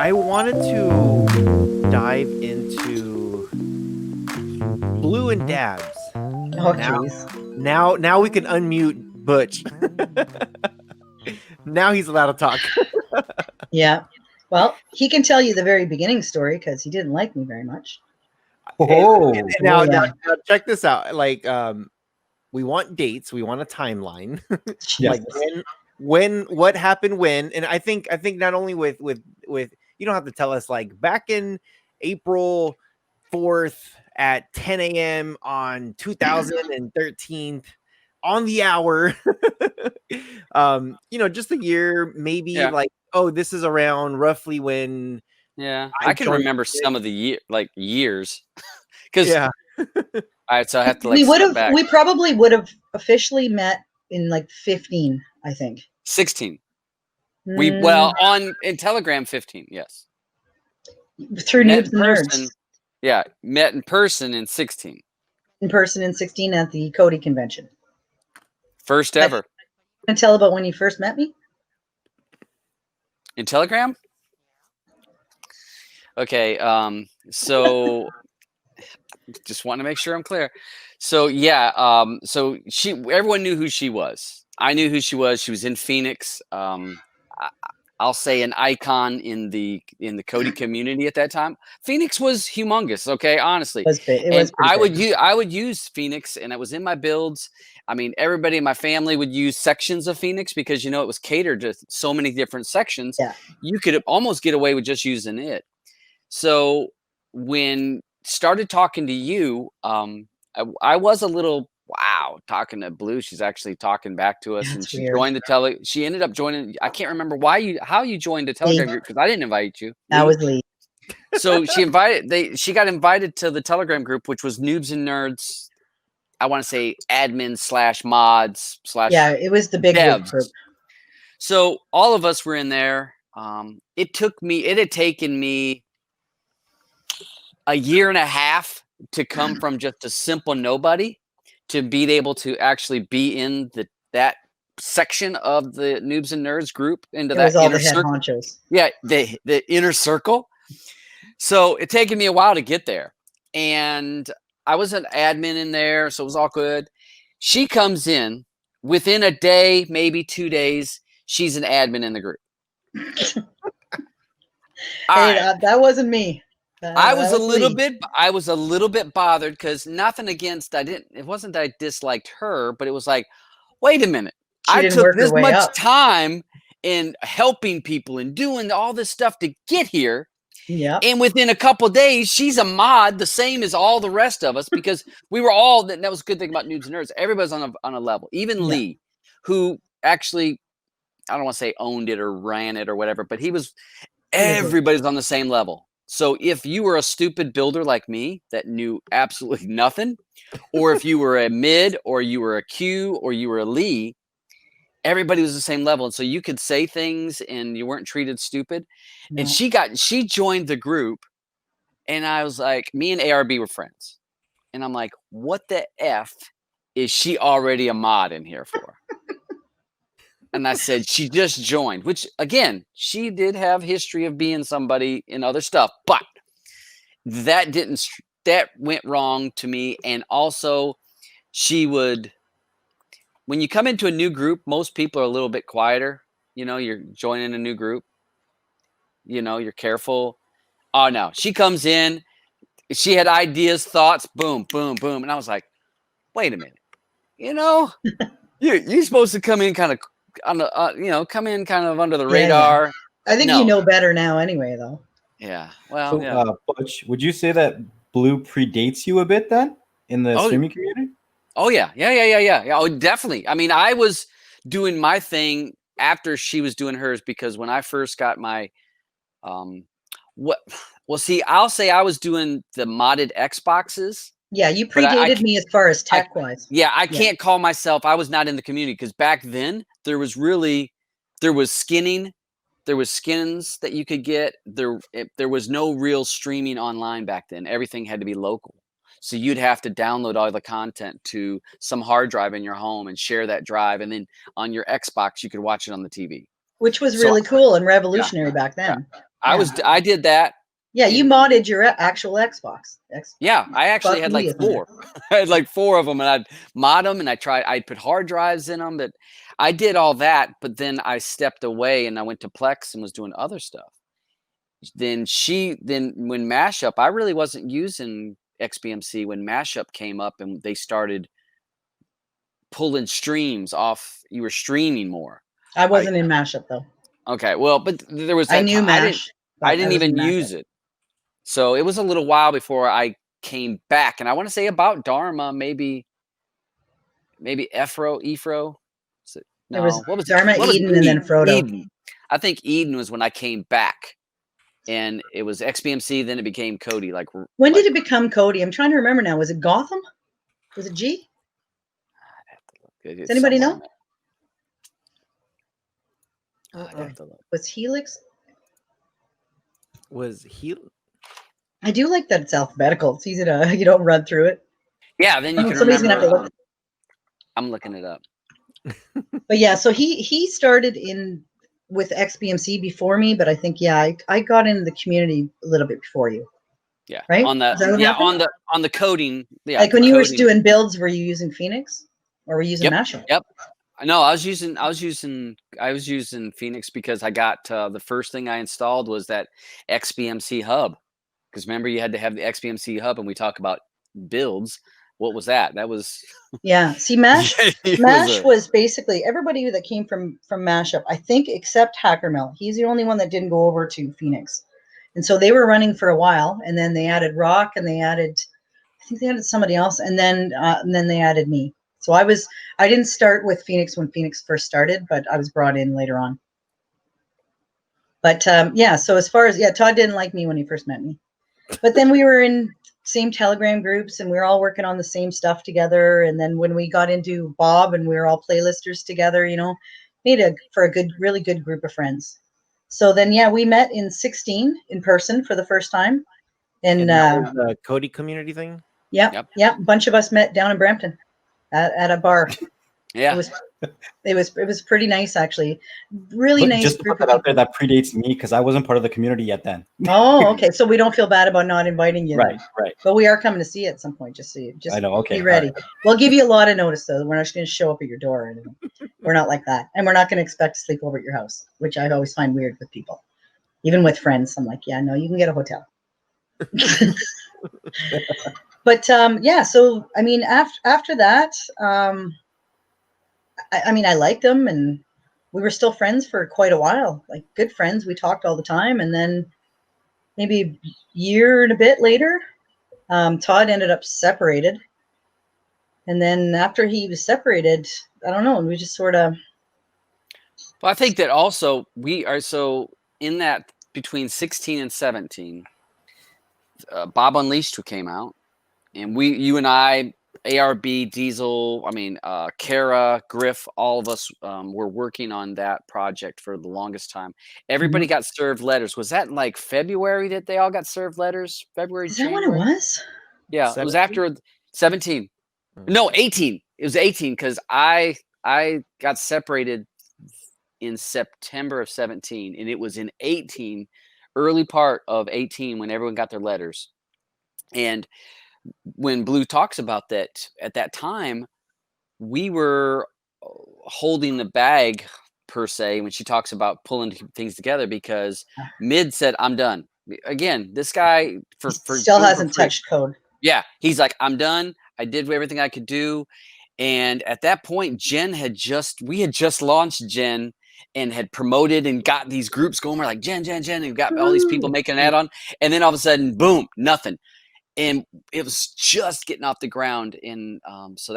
I wanted to dive into Blue and Dabs. Oh, jeez. Now we can unmute Butch. Now he's allowed to talk. Yeah. Well, he can tell you the very beginning story because he didn't like me very much. Now yeah. check this out. Like, we want dates. We want a timeline. Like when, what happened when, and I think not only with you don't have to tell us like back in April 4th at 10 a.m. on 2013 on the hour. Just a year, maybe like, oh, this is around roughly when. Yeah, I can remember some of the years. Because yeah. All right, so I have to we probably would have officially met in like 15, I think. 16. In Telegram 15, yes. Through Noobs and Nerds. Yeah, met in person in 16. In person in 16 at the Cody convention. First ever. Can you tell about when you first met me? In Telegram? Okay, so just want to make sure I'm clear. So yeah, so everyone knew who she was. I knew who she was. She was in Phoenix. I'll say an icon in the Cody community at that time. Phoenix was humongous. Okay, honestly, it was I would use Phoenix, and it was in my builds. I mean, everybody in my family would use sections of Phoenix because it was catered to so many different sections. Yeah. You could almost get away with just using it. So when started talking to you, I was a little talking to Blue. She's actually talking back to us. That's and weird. Joined she ended up joining. I can't remember how you joined the Telegram group because I didn't invite you. That was Lee. So she got invited to the Telegram group, which was Noobs and Nerds. I want to say admin / mods / yeah, it was the big devs. Group. So all of us were in there. It had taken me a year and a half to come from just a simple nobody to be able to actually be in that section of the Noobs and Nerds group into that inner circle. Honchos. Yeah, the inner circle. So it taken me a while to get there. And I was an admin in there, so it was all good. She comes in within a day, maybe 2 days, she's an admin in the group. That wasn't me. I was a little bit bothered because nothing against it wasn't that I disliked her, but it was like, wait a minute. I took this much time in helping people and doing all this stuff to get here. Yeah. And within a couple of days, she's a mod, the same as all the rest of us, because we were all that was a good thing about Noobs and Nerds. Everybody's on a level. Even Lee, who actually, I don't want to say owned it or ran it or whatever, but everybody's on the same level. So if you were a stupid builder like me that knew absolutely nothing, or if you were a mid, or you were a Q, or you were a Lee, everybody was the same level. And so you could say things and you weren't treated stupid. No. And she joined the group, and I was like, me and ARB were friends. And I'm like, what the F is she already a mod in here for? And I said, she just joined, which again, she did have history of being somebody in other stuff, but that went wrong to me. And also when you come into a new group, most people are a little bit quieter. You're joining a new group, you're careful. Oh no, she comes in, she had ideas, thoughts, boom, boom, boom. And I was like, wait a minute, you're supposed to come in kind of under the radar. Yeah. I think you know better now anyway, though. Yeah. Well, Butch, would you say that Blue predates you a bit then in the streaming community? Oh yeah. Oh, definitely. I mean, I was doing my thing after she was doing hers, because when I first got my I'll say I was doing the modded Xboxes. Yeah, you predated me as far as tech-wise. I can't call myself. I was not in the community because back then there was skinning, there was skins that you could get. There was no real streaming online back then. Everything had to be local. So you'd have to download all the content to some hard drive in your home and share that drive, and then on your Xbox you could watch it on the TV. Which was really cool and revolutionary back then. I did that. Yeah, you modded your actual Xbox. Yeah, I actually had like 4. I had like 4 of them, and I'd mod them, and I'd put hard drives in them. But I did all that, but then I stepped away and I went to Plex and was doing other stuff. Then when Mashup, I really wasn't using XBMC when Mashup came up and they started pulling streams off. You were streaming more. I wasn't in Mashup though. Okay, well, but there was that I knew Mash. I didn't even use it. So it was a little while before I came back, and I want to say about Dharma, maybe Ephro. No, There was what was Dharma, Eden, and then Frodo. Eden. I think Eden was when I came back, and it was XBMC. Then it became Cody. When did it become Cody? I'm trying to remember now. Was it Gotham? Was it G? I'd have to look. Does anybody know? I'd have to look. Was Helix? Was he? I do like that it's alphabetical. It's easy to run through it. Yeah, then you can somebody's remember. gonna have to look. I'm looking it up. But yeah, so he started with XBMC before me, but I think I got into the community a little bit before you. Yeah, right. On the coding. Yeah, like when you were doing builds, were you using Phoenix or were you using Mashup? Yep. No, I was using Phoenix because I got the first thing I installed was that XBMC hub. Because remember, you had to have the XBMC hub, and we talk about builds. What was that? That was See, Mash was basically everybody that came from Mashup, I think, except HackerMill. He's the only one that didn't go over to Phoenix, and so they were running for a while, and then they added Rock, and I think they added somebody else, and then they added me. So I didn't start with Phoenix when Phoenix first started, but I was brought in later on. But so as far as Todd didn't like me when he first met me, but then we were in same Telegram groups and we were all working on the same stuff together. And then when we got into Bob and we were all playlisters together, made for a really good group of friends. So then we met in 2016 in person for the first time. And the Cody community thing. Yeah. A bunch of us met down in Brampton at a bar. Yeah. It was pretty nice, actually. Really nice. Just to put that out there, that predates me because I wasn't part of the community yet then. Oh, okay. So we don't feel bad about not inviting you. Right. But we are coming to see you at some point. Just I know. Okay. Be ready. Right. We'll give you a lot of notice, though. We're not just going to show up at your door or anything. We're not like that, and we're not going to expect to sleep over at your house, which I always find weird with people, even with friends. I'm like, no, you can get a hotel. But so I mean, after that. I mean, I liked them and we were still friends for quite a while, like good friends. We talked all the time. And then maybe a year and a bit later, Todd ended up separated. And then after he was separated, I don't know, we just sort of. Well, I think that also we are in that between 16 and 17, Bob Unleashed came out and you and I, ARB, Diesel, Kara, Griff, all of us were working on that project for the longest time. Everybody got served letters. Was that in like February that they all got served letters? February, Is that January? what it was? Yeah, 17? It was after 17. No, 18. It was 18 because I got separated in September of 17, and it was in 18, early part of 18 when everyone got their letters. And when Blue talks about that, at that time, we were holding the bag per se when she talks about pulling things together because Mid said, I'm done. Again, this guy still hasn't touched code. Yeah. He's like, I'm done. I did everything I could do. And at that point, we had just launched Jen and had promoted and got these groups going. We're like, Jen, and we've got all these people making an add-on. And then all of a sudden, boom, nothing. And it was just getting off the ground. And so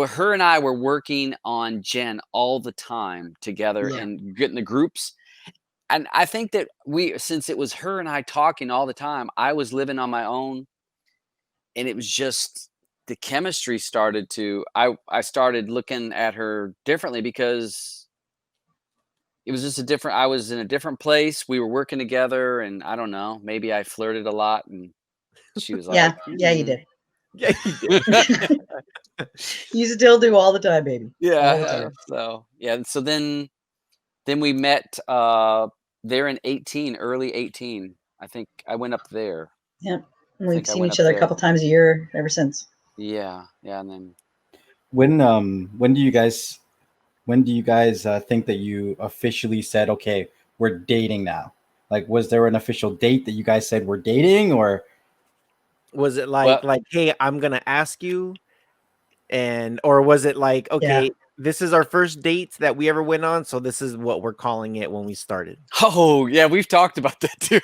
her and I were working on Jen all the time together and getting the groups. And I think that since it was her and I talking all the time, I was living on my own. And it was just the chemistry started I started looking at her differently because it was just I was in a different place. We were working together and I don't know, maybe I flirted a lot and she was like, yeah, you did. Yeah, you did. You still do all the time, baby. Yeah. So then we met there in 18, early 18. I think I went up there. Yeah. And we've seen each other a couple times a year ever since. Yeah. Yeah. And then when do you guys think that you officially said, okay, we're dating now? Like, was there an official date that you guys said we're dating, or was it like hey, I'm gonna ask you, or was it like, okay, this is our first date that we ever went on, so this is what we're calling it when we started? Oh yeah, we've talked about that too.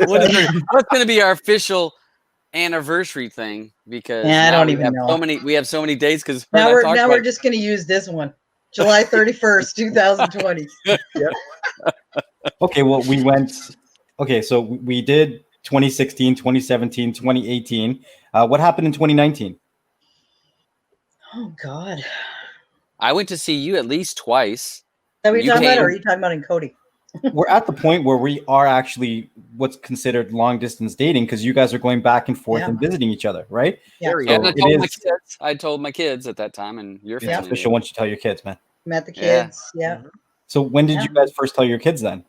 What's going to be our official anniversary thing? Because I don't even know. We have so many dates. Because now we're just going to use this one, July 31st, 2020. Yep. Okay, well, we went. Okay, so we did 2016, 2017, 2018. What happened in 2019? Oh God. I went to see you at least twice. That we talking about, or are you talking about in Cody? We're at the point where we are actually what's considered long distance dating, because you guys are going back and forth and visiting each other, right? Yeah. So I told my kids at that time, and your family. It's official once you tell your kids, man. Met the kids. Yeah. So when did you guys first tell your kids then?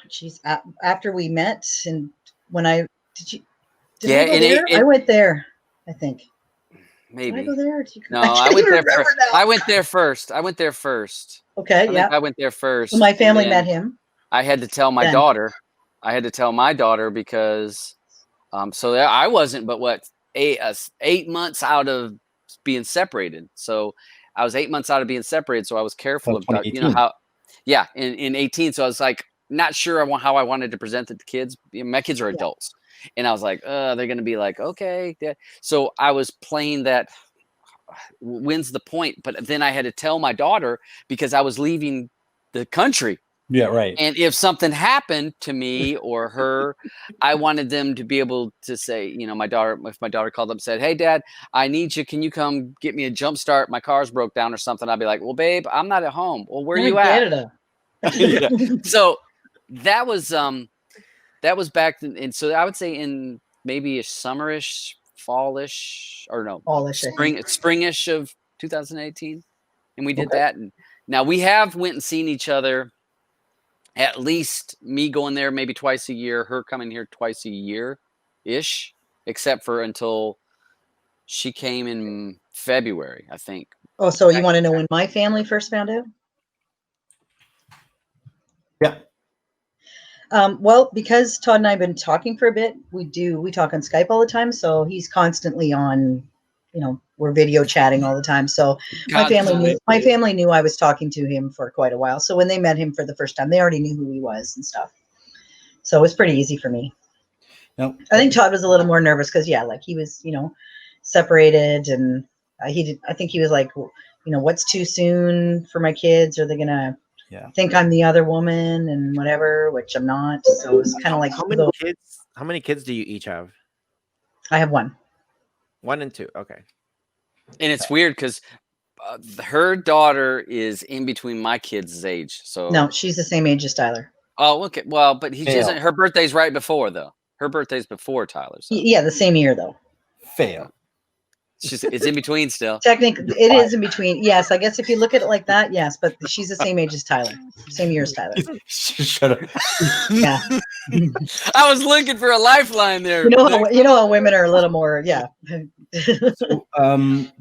Jeez, after we met, and when I did I went there, I think. Maybe. Did I go there? No, I went there first. I went there first. Okay, I went there first. So my family met him. I had to tell my daughter. Because, so I wasn't, but 8 months out of being separated. So I was 8 months out of being separated. So I was careful about, in 18. So I was like, not sure how I wanted to present it to kids. My kids are adults. And I was like, they're going to be like, okay. So I was playing that, when's the point? But then I had to tell my daughter because I was leaving the country. Yeah, right. And if something happened to me or her, I wanted them to be able to say, if my daughter called up and said, hey, Dad, I need you. Can you come get me a jump start? My car's broke down or something. I'd be like, well, babe, I'm not at home. Well, where are you at? So that was back then. And so I would say in maybe a summerish, fallish, or no, springish of 2018. And we did that. And now we have went and seen each other, at least me going there maybe twice a year, her coming here twice a year-ish, except for until she came in February, I think. Oh, so you want to know when my family first found out? Yeah. Well, because Todd and I have been talking for a bit, we talk on Skype all the time. So he's constantly on, we're video chatting all the time. So my family knew I was talking to him for quite a while. So when they met him for the first time, they already knew who he was and stuff. So it was pretty easy for me. I think Todd was a little more nervous because he was, separated, and I think he was like, what's too soon for my kids? Are they going to think I'm the other woman and whatever, which I'm not. So it's kind of like, how many kids do you each have? I have one. 1 and 2. Okay. And it's weird because her daughter is in between my kids' age. So no, she's the same age as Tyler. Oh, okay. Well, but her birthday's right before though. Her birthday's before Tyler's. So. Yeah, the same year though. Fail. It's in between still. Technically, it is in between. Yes, I guess if you look at it like that, yes. But she's the same age as Tyler. Same year as Tyler. Shut up. Yeah. I was looking for a lifeline there. You know how women are a little more. Yeah. So,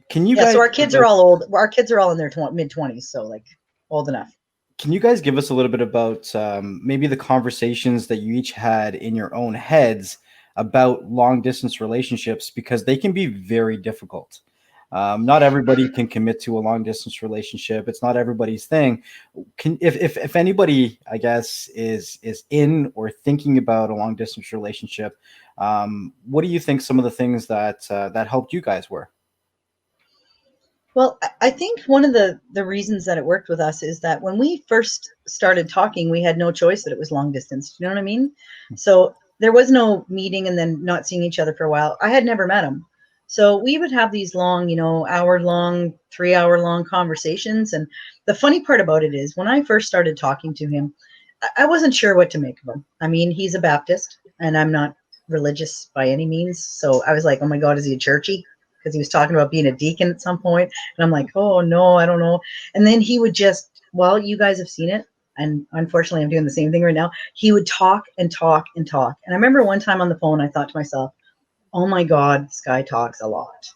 can you guys? So our kids are all old. Our kids are all in their mid-20s, so like old enough. Can you guys give us a little bit about maybe the conversations that you each had in your own heads about long distance relationships, because they can be very difficult. Not everybody can commit to a long distance relationship. It's not everybody's thing. If anybody, I guess, is in or thinking about a long distance relationship, what do you think some of the things that helped you guys were? Well, I think one of the reasons that it worked with us is that when we first started talking, we had no choice that it was long distance. You know what I mean? So there was no meeting and then not seeing each other for a while. I had never met him. So we would have these long, hour-long, 3-hour-long conversations. And the funny part about it is when I first started talking to him, I wasn't sure what to make of him. I mean, he's a Baptist and I'm not religious by any means. So I was like, oh my God, is he a churchy? Because he was talking about being a deacon at some point. And I'm like, oh no, I don't know. And then he would you guys have seen it. and unfortunately I'm doing the same thing right now. He would talk and talk and talk. And I remember one time on the phone, I thought to myself, oh my God, this guy talks a lot.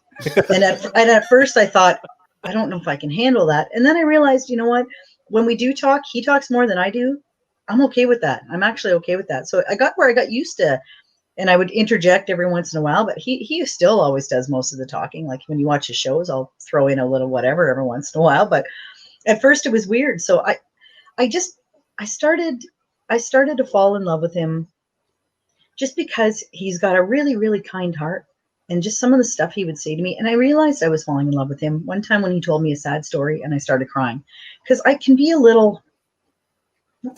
and at first I thought, I don't know if I can handle that. And then I realized, you know what? When we do talk, he talks more than I do. I'm okay with that. I'm actually okay with that. So I got where I got used to, and I would interject every once in a while, but he still always does most of the talking. Like when you watch his shows, I'll throw in a little whatever every once in a while. But at first it was weird. So I started to fall in love with him just because he's got a really, really kind heart, and just some of the stuff he would say to me. And I realized I was falling in love with him one time when he told me a sad story, and I started crying because I can be a little,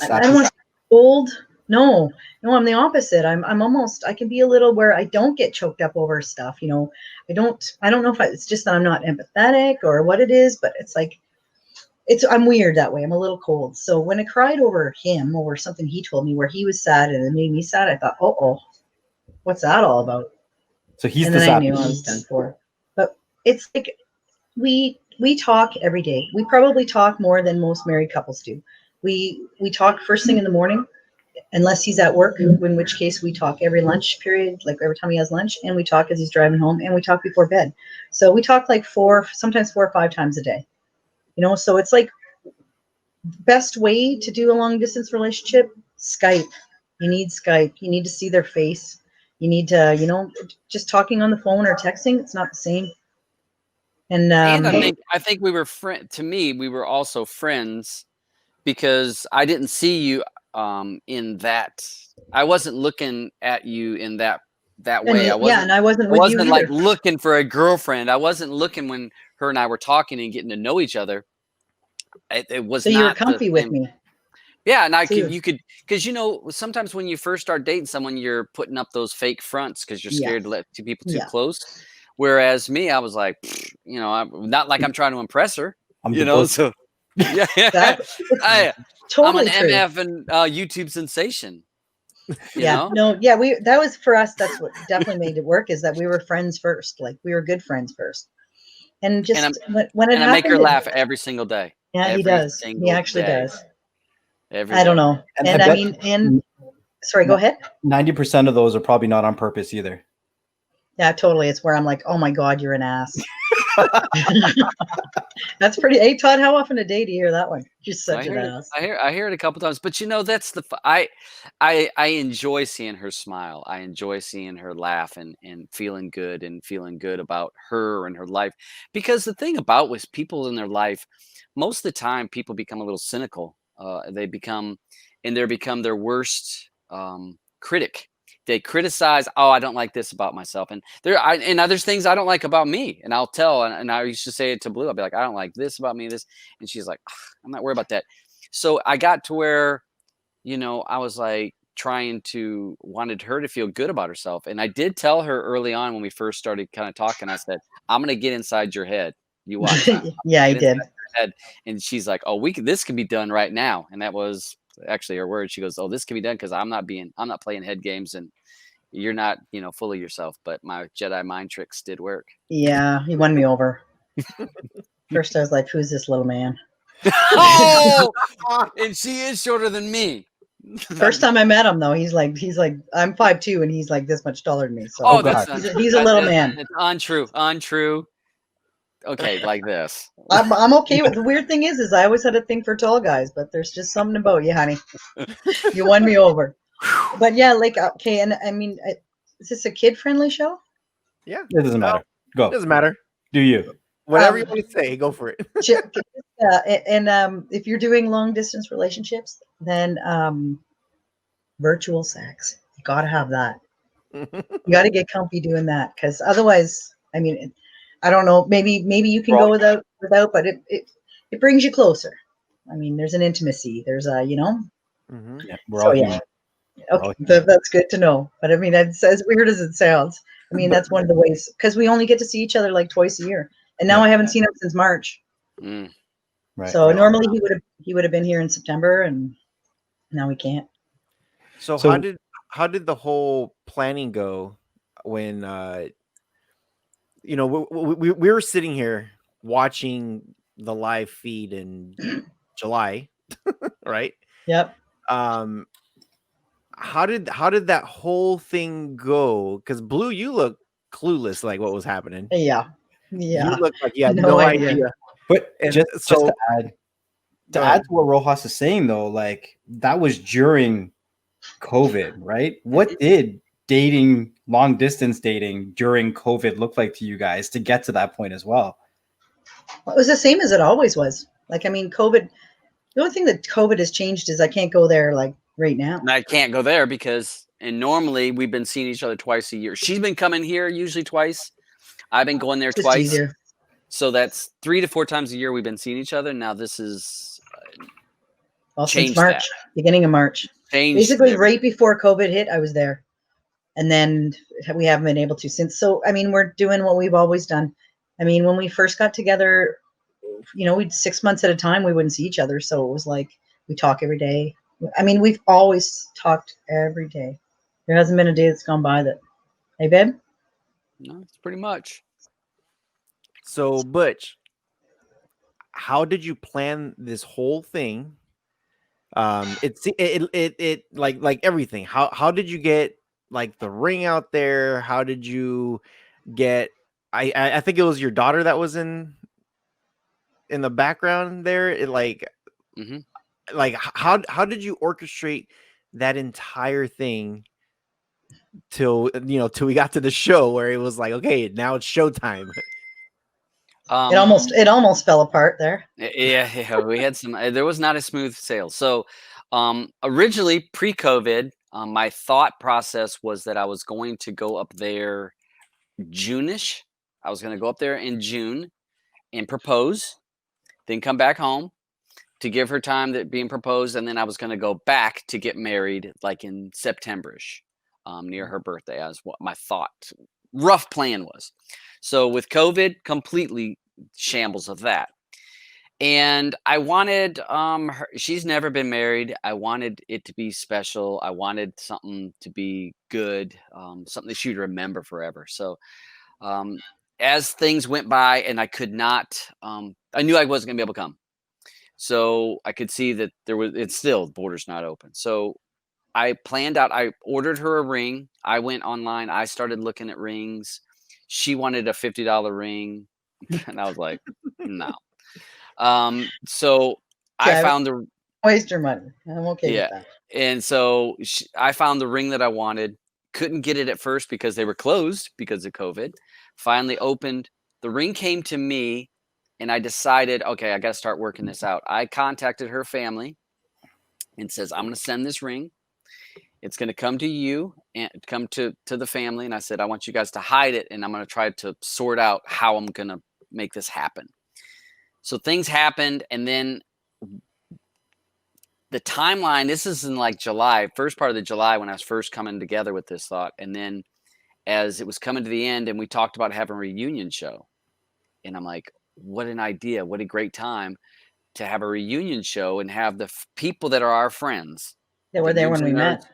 I don't want to say cold. No, I'm the opposite. I'm almost, I can be a little where I don't get choked up over stuff. You know, I don't know if it's just that I'm not empathetic or what it is, but it's like, I'm weird that way. I'm a little cold. So when I cried over him, over something he told me where he was sad and it made me sad, I thought, oh, what's that all about? So he's and the then sad I knew I was done for. But it's like we talk every day. We probably talk more than most married couples do. We talk first thing in the morning, unless he's at work, in which case we talk every lunch period, like every time he has lunch, and we talk as he's driving home, and we talk before bed. So we talk like sometimes 4 or 5 times a day. You know, so it's like best way to do a long distance relationship, Skype. You need Skype. You need to see their face. You need to, you know, just talking on the phone or texting, it's not the same. And I think we were to me, we were also friends because I didn't see you in that. I wasn't looking at you in that way. I wasn't, and I wasn't with you either. Like looking for a girlfriend. I wasn't looking when her and I were talking and getting to know each other. It was so not you were comfy with me. Yeah, and you could, because you know, sometimes when you first start dating someone, you're putting up those fake fronts because you're scared to let people too close. Whereas me, I was like, you know, I'm not like I'm trying to impress her. You know, so yeah, I'm an totally MF and YouTube sensation. You know? No, yeah, that was for us. That's what definitely made it work, is that we were friends first. Like we were good friends first. And just when it happened, I make her laugh every single day. Yeah, he does. He actually does. I don't know. And I mean, sorry, go ahead. 90% of those are probably not on purpose either. Yeah, totally. It's where I'm like, oh my God, you're an ass. That's pretty. Hey, Todd, how often a day do you hear that one? You're such an ass. I hear it a couple times, but you know, that's I enjoy seeing her smile. I enjoy seeing her laugh and feeling good about her and her life. Because the thing about with people in their life, most of the time people become a little cynical. They become their worst critic. They criticize, oh, I don't like this about myself. And there's things I don't like about me. And I'll tell, and I used to say it to Blue, I'll be like, I don't like this about me, this. And she's like, I'm not worried about that. So I got to where, you know, I was like wanted her to feel good about herself. And I did tell her early on when we first started kind of talking, I said, I'm going to get inside your head. You watch. Yeah, I did. And she's like, oh, this can be done right now. And that was actually her word. She goes, oh, this can be done because I'm not playing head games and you're not, you know, full of yourself. But my Jedi mind tricks did work. Yeah, he won me over. First I was like, who's this little man? Oh, and she is shorter than me. First time I met him though, he's like I'm 5'2" and he's like this much taller than me. So he's a little man. It's untrue. Okay, like this. I'm okay with. The weird thing is I always had a thing for tall guys, but there's just something about you, honey. You won me over. But yeah, like okay, and I mean, is this a kid-friendly show? Yeah, it doesn't matter. Go. It doesn't matter. Do you? Whatever you want to say, go for it. If you're doing long-distance relationships, then virtual sex. You got to have that. You got to get comfy doing that, because otherwise, I mean. I don't know. Maybe you can go without, but it brings you closer. I mean, there's an intimacy. There's a, you know. Mm-hmm. Yeah, we're all human. Okay, that's good to know. But I mean, it's as weird as it sounds. I mean, that's one of the ways, because we only get to see each other like twice a year, and now I haven't seen him since March. Mm. Right. So normally he would have been here in September, and now we can't. So how did the whole planning go when? You know, we were sitting here watching the live feed in July, right? Yep. How did that whole thing go? Because Blue, you look clueless, like what was happening. Yeah. You look like you had No no idea. idea. But And just so to add to what Rohas is saying, though, like that was during COVID, right? What did long distance dating during COVID look like to you guys to get to that point as well? Well, it was the same as it always was. Like, I mean, COVID, the only thing that COVID has changed is I can't go there like right now. And I can't go there because, and normally we've been seeing each other twice a year. She's been coming here usually twice. I've been going there Just twice. easier. So that's 3 to 4 times a year we've been seeing each other. Now this is Well, since March, beginning of March. Basically, right before COVID hit, I was there. And then we haven't been able to since. So, I mean, we're doing what we've always done. I mean, when we first got together, you know, we'd 6 months at a time, we wouldn't see each other. So it was like we talk every day. I mean, we've always talked every day. There hasn't been a day that's gone by that. Hey, babe? No, it's pretty much. So, Butch, how did you plan this whole thing? It like everything. How did you get like the ring out there? How did you get? I think it was your daughter that was in the background there. It like, like how did you orchestrate that entire thing till we got to the show where it was like, okay, now it's showtime. It almost fell apart there. Yeah, we had some. There was not a smooth sail. So, originally pre-COVID, my thought process was that I was going to go up there June-ish. I was going to go up there in June and propose, then come back home to give her time that being proposed, and then I was going to go back to get married like in September-ish, near her birthday. As what my rough plan was. So with COVID, completely shambles of that. And I wanted her, she's never been married. I wanted it to be special. I wanted something to be good, something that she'd remember forever. So as things went by and I could not, I knew I wasn't gonna be able to come. So I could see that it's still, borders not open. So I planned out, I ordered her a ring. I went online. I started looking at rings. She wanted a $50 ring. And I was like, no. So I found the waste your money. I'm okay with that. And so I found the ring that I wanted. Couldn't get it at first because they were closed because of COVID. Finally opened. The ring came to me and I decided, okay, I got to start working this out. I contacted her family and says, I'm going to send this ring. It's going to come to you and come to the family. And I said, I want you guys to hide it. And I'm going to try to sort out how I'm going to make this happen. So things happened. And then the timeline, this is in like July, first part of the July when I was first coming together with this thought. And then as it was coming to the end and we talked about having a reunion show. And I'm like, what an idea. What a great time to have a reunion show and have the people that are our friends. That were there when we met.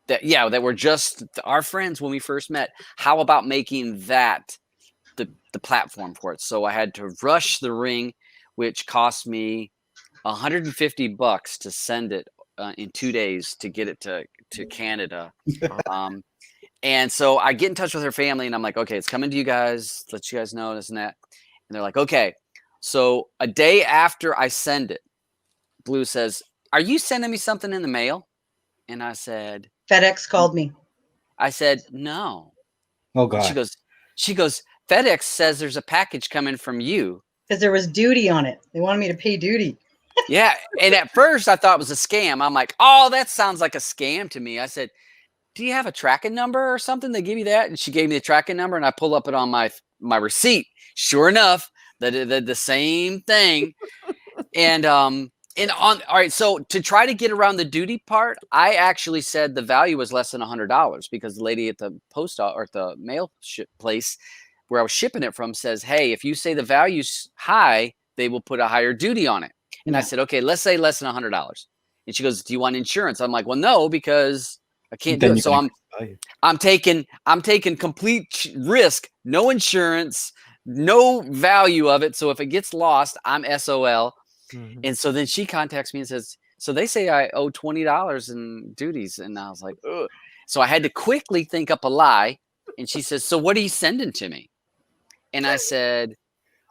That were just our friends when we first met. How about making that the platform for it? So I had to rush the ring, which cost me $150 to send it in 2 days to get it to Canada. And so I get in touch with her family and I'm like, okay, it's coming to you guys. Let you guys know this and that. And they're like, okay. So a day after I send it, Blue says, are you sending me something in the mail? And I said, FedEx called me. I said, no. Oh God. She goes, FedEx says there's a package coming from you. Because there was duty on it. They wanted me to pay duty. Yeah. And at first I thought it was a scam. I'm like, oh, that sounds like a scam to me. I said, do you have a tracking number or something? They give you that? And she gave me the tracking number and I pull up it on my receipt. Sure enough, the same thing. And all right, so to try to get around the duty part, I actually said the value was less than $100 because the lady at the post or at the mail place where I was shipping it from says, hey, if you say the value's high, they will put a higher duty on it. And I said, okay, let's say less than $100. And she goes, do you want insurance? I'm like, well, no, because I can't do it. So I'm taking complete risk, no insurance, no value of it. So if it gets lost, I'm SOL. Mm-hmm. And so then she contacts me and says, So they say I owe $20 in duties. And I was like, ugh. So I had to quickly think up a lie. And she says, so what are you sending to me? And I said,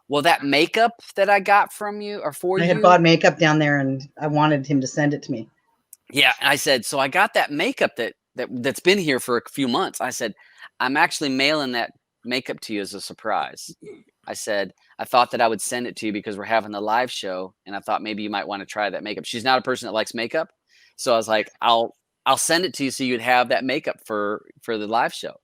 well, that makeup that I got from you or for you. I had bought makeup down there and I wanted him to send it to me. Yeah. And I said, so I got that makeup that's been here for a few months. I said, I'm actually mailing that makeup to you as a surprise. I said, I thought that I would send it to you because we're having the live show. And I thought maybe you might want to try that makeup. She's not a person that likes makeup. So I was like, I'll send it to you so you'd have that makeup for the live show.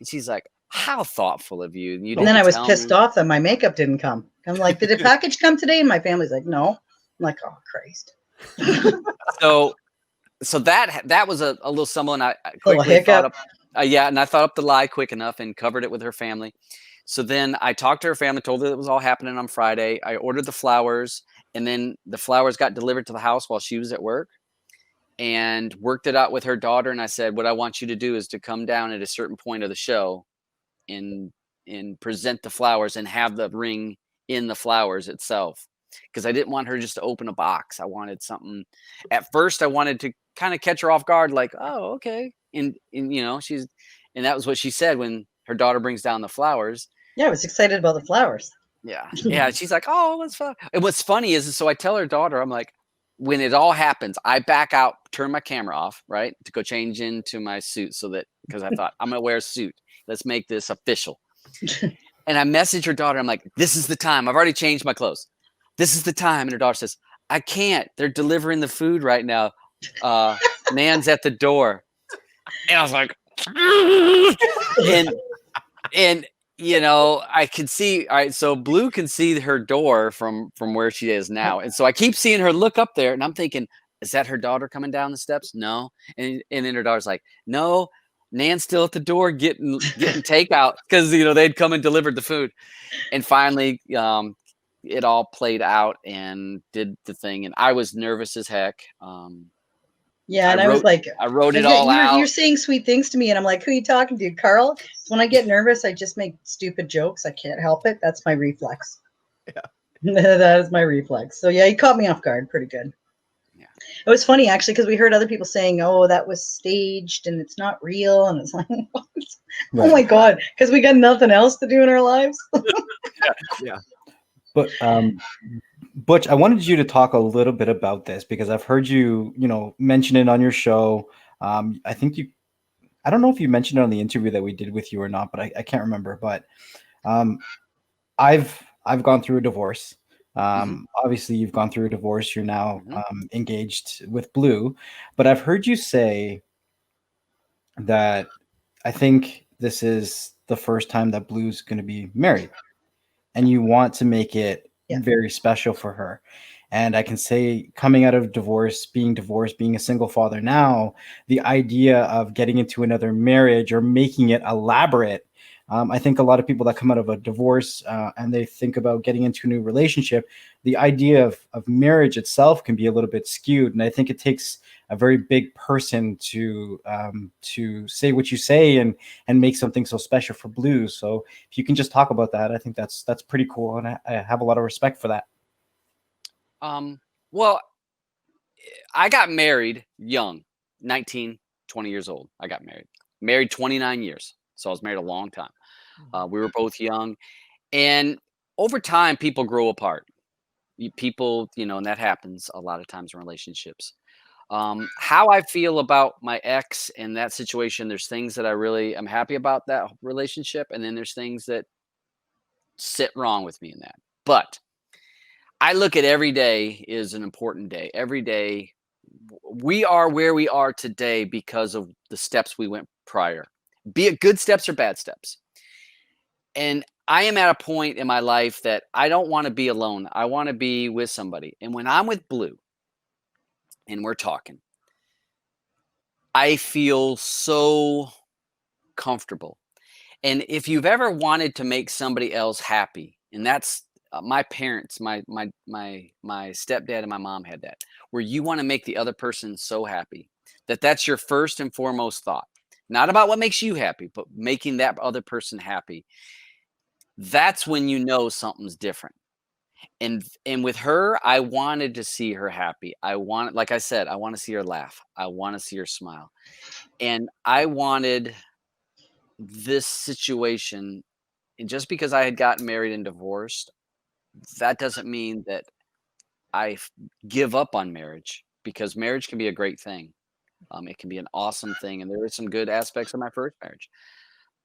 And she's like, how thoughtful of you. And then I was pissed off that my makeup didn't come. I'm like, did the package come today? And my family's like, no. I'm like, oh, Christ. So that was a little stumbling. I quickly thought up, and I thought up the lie quick enough and covered it with her family. So then I talked to her family, told her it was all happening on Friday. I ordered the flowers, and then the flowers got delivered to the house while she was at work, and worked it out with her daughter. And I said, what I want you to do is to come down at a certain point of the show and present the flowers and have the ring in the flowers itself. Because I didn't want her just to open a box. I wanted something. At first, I wanted to kind of catch her off guard, like, oh, okay. And you know, and that was what she said when her daughter brings down the flowers. Yeah, I was excited about the flowers. Yeah. Yeah. She's like, oh, what's fun? And what's funny is, so I tell her daughter, I'm like, when it all happens, I back out, turn my camera off, right, to go change into my suit because I thought I'm going to wear a suit. Let's make this official. And I message her daughter. I'm like, this is the time. I've already changed my clothes. This is the time. And her daughter says, I can't. They're delivering the food right now. Nan's at the door. And I was like, and you know, I can see, all right, so Blue can see her door from where she is now. And so I keep seeing her look up there, and I'm thinking, is that her daughter coming down the steps? No. And then her daughter's like, no, Nan's still at the door getting takeout, because, you know, they'd come and delivered the food. And finally, it all played out and did the thing. And I was nervous as heck. Yeah, and I was like, I wrote it all out. You're saying sweet things to me, and I'm like, who are you talking to, Carl? When I get nervous, I just make stupid jokes. I can't help it. That's my reflex. Yeah, that is my reflex. So yeah, he caught me off guard pretty good. Yeah, it was funny actually, because we heard other people saying, "Oh, that was staged and it's not real," and it's like, oh my god, because we got nothing else to do in our lives. Yeah. But Butch, I wanted you to talk a little bit about this because I've heard you, mention it on your show. I think I don't know if you mentioned it on the interview that we did with you or not, but I can't remember. But I've gone through a divorce. Obviously, you've gone through a divorce. You're now engaged with Blue, but I've heard you say that I think this is the first time that Blue's going to be married, and you want to make it very special for her. And I can say, coming out of divorce, being a single father now, the idea of getting into another marriage or making it elaborate, I think a lot of people that come out of a divorce and they think about getting into a new relationship, the idea of marriage itself can be a little bit skewed. And I think it takes a very big person to say what you say and make something so special for Blue. So if you can just talk about that, I think that's pretty cool. And I have a lot of respect for that. Well, I got married young, 19, 20 years old. I got married 29 years. So I was married a long time. We were both young, and over time, people grow apart. People, and that happens a lot of times in relationships. How I feel about my ex in that situation, there's things that I really am happy about that relationship, and then there's things that sit wrong with me in that. But I look at every day is an important day. Every day, we are where we are today because of the steps we went prior, be it good steps or bad steps. And I am at a point in my life that I don't want to be alone. I want to be with somebody. And when I'm with Blue and we're talking, I feel so comfortable. And if you've ever wanted to make somebody else happy, and that's my parents, my stepdad and my mom had that, where you want to make the other person so happy that's your first and foremost thought, not about what makes you happy, but making that other person happy. That's when you know something's different. And with her, I wanted to see her happy. Like I said, I want to see her laugh. I want to see her smile. And I wanted this situation, and just because I had gotten married and divorced, that doesn't mean that I give up on marriage, because marriage can be a great thing. It can be an awesome thing. And there were some good aspects of my first marriage,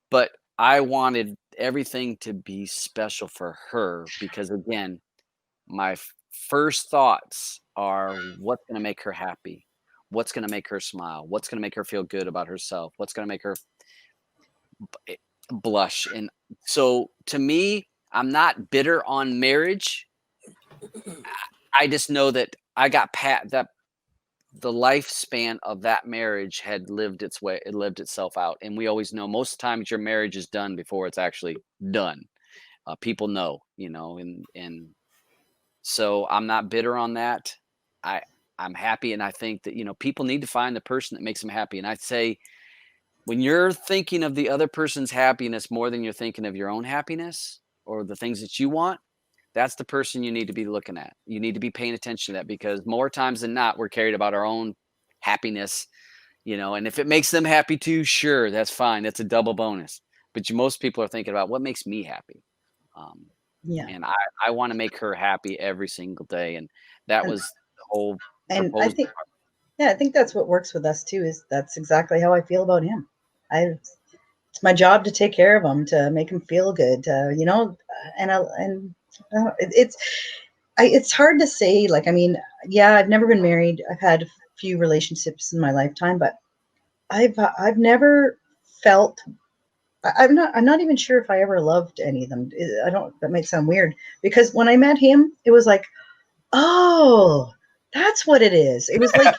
but I wanted everything to be special for her, because again, my first thoughts are what's going to make her happy, what's going to make her smile, what's going to make her feel good about herself, what's going to make her blush. And so to me, I'm not bitter on marriage. I just know that I got that the lifespan of that marriage had lived itself out. And we always know most times your marriage is done before it's actually done. People know, and so I'm not bitter on that. I'm happy. And I think that, people need to find the person that makes them happy. And I'd say, when you're thinking of the other person's happiness more than you're thinking of your own happiness or the things that you want, that's the person you need to be looking at. You need to be paying attention to that, because more times than not, we're carried about our own happiness, and if it makes them happy too, sure, that's fine. That's a double bonus. But most people are thinking about what makes me happy. And I want to make her happy every single day. And that was the whole proposal. And I think that's what works with us too, is that's exactly how I feel about him. It's my job to take care of him, to make him feel good, it's hard to say. Like, I mean, yeah, I've never been married. I've had a few relationships in my lifetime, but I've never felt, I'm not even sure if I ever loved any of them. That might sound weird, because when I met him, it was like, oh, that's what it is. It was like,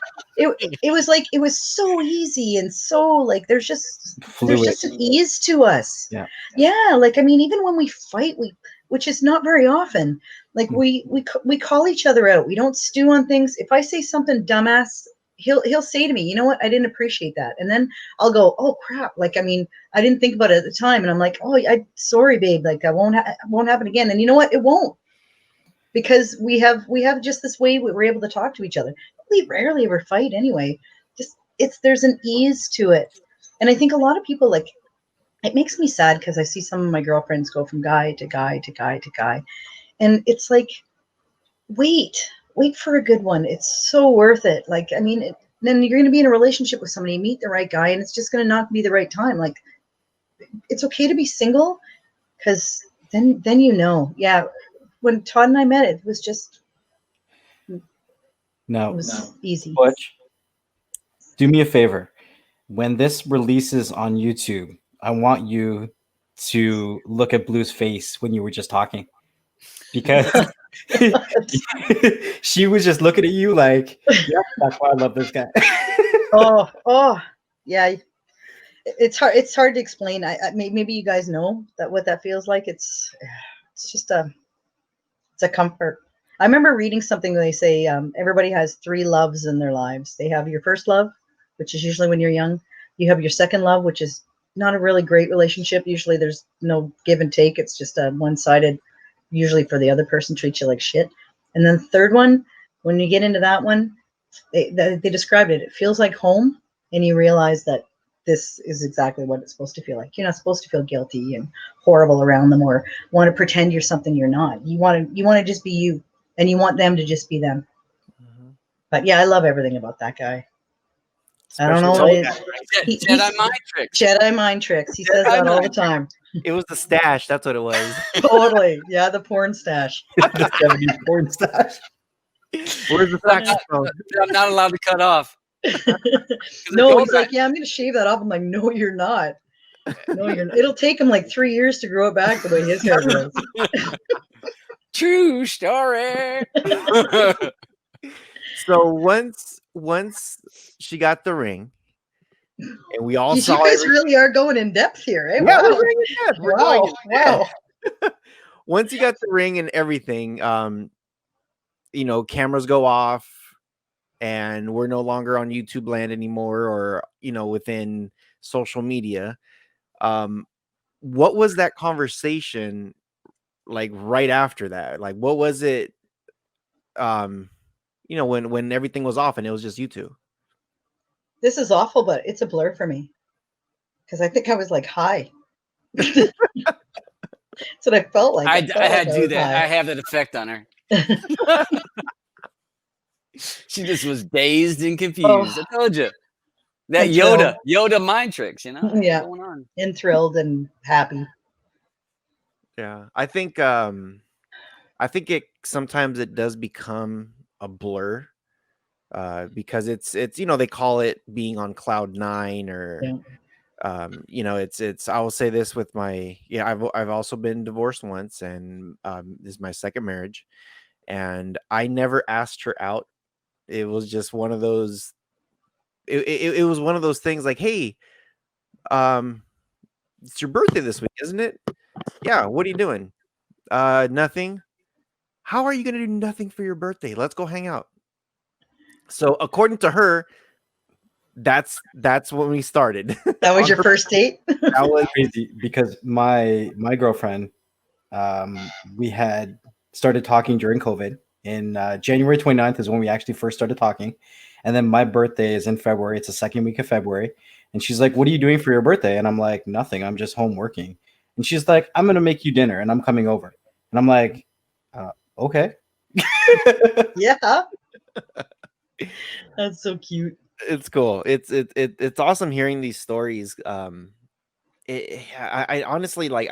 it was so easy, and so like, there's just an ease to us. Yeah. Like, I mean, even when we fight, which is not very often, like we call each other out. We don't stew on things. If I say something dumbass, he'll say to me, you know what, I didn't appreciate that. And then I'll go, oh crap. Like, I mean, I didn't think about it at the time. And I'm like, oh, sorry, babe. Like, I won't happen again. And you know what? It won't. Because we have just this way we're able to talk to each other. We rarely ever fight anyway. There's an ease to it. And I think a lot of people, like, it makes me sad, because I see some of my girlfriends go from guy to guy to guy to guy. And it's like, wait for a good one. It's so worth it. Like, I mean, then you're going to be in a relationship with somebody, meet the right guy, and it's just going to not be the right time. Like, it's okay to be single, because then yeah. When Todd and I met, it was just easy. Butch, do me a favor. When this releases on YouTube, I want you to look at Blue's face when you were just talking, because she was just looking at you like, yeah, that's why I love this guy. oh, yeah. It's hard to explain. Maybe you guys know what that feels like. It's just it's a comfort. I remember reading something where they say everybody has 3 loves in their lives. They have your first love, which is usually when you're young. You have your second love, which is not a really great relationship. Usually there's no give and take. It's just a one-sided, usually for the other person, treats you like shit. And then the third one, when you get into that one, they described it. It feels like home, and you realize that this is exactly what it's supposed to feel like. You're not supposed to feel guilty and horrible around them, or want to pretend you're something you're not. You want to just be you, and you want them to just be them. Mm-hmm. But yeah, I love everything about that guy. Especially, I don't know what it is. Jedi mind tricks. Jedi mind tricks. He says that all the time. It was the stash. That's what it was. Totally. Yeah, the porn stash. The 70s porn stash. Where's the saxophone? I'm not allowed to cut off. No, he's like, yeah, I'm going to shave that off. I'm like, no, you're not. No, you're not. It'll take him like 3 years to grow it back the way his hair grows. True story. So once she got the ring, and we all saw you guys really are going in depth here, eh? Yeah, wow. We're going in depth. Wow. Once you got the ring and everything, cameras go off, and we're no longer on YouTube land anymore, or within social media. What was that conversation like right after that? Like, what was it? You know, when everything was off and it was just you two. This is awful, but it's a blur for me because I think I was like high. That's what I felt like. I felt had like to do was that. high. I have that effect on her. She just was dazed and confused. I told you. That And Yoda mind tricks, you know, Yeah. going on. And thrilled and happy. Yeah, I think it sometimes it does become a blur, because it's you know, they call it being on cloud 9, or Yeah. you know, it's I will say this with my, yeah, I've also been divorced once, and this is my second marriage, and I never asked her out. It was just one of those. It was one of those things like, hey, um, it's your birthday this week, isn't it? Yeah. What are you doing? Nothing. How are you gonna do nothing for your birthday? Let's go hang out. So according to her, that's when we started. That was your first date? That was crazy because my girlfriend, we had started talking during COVID. In January 29th is when we actually first started talking. And then my birthday is in February. It's the second week of February. And she's like, "What are you doing for your birthday?" And I'm like, "Nothing. I'm just home working." And she's like, "I'm going to make you dinner and I'm coming over." And I'm like, okay. Yeah. That's so cute. It's cool. It's awesome hearing these stories. I honestly, like,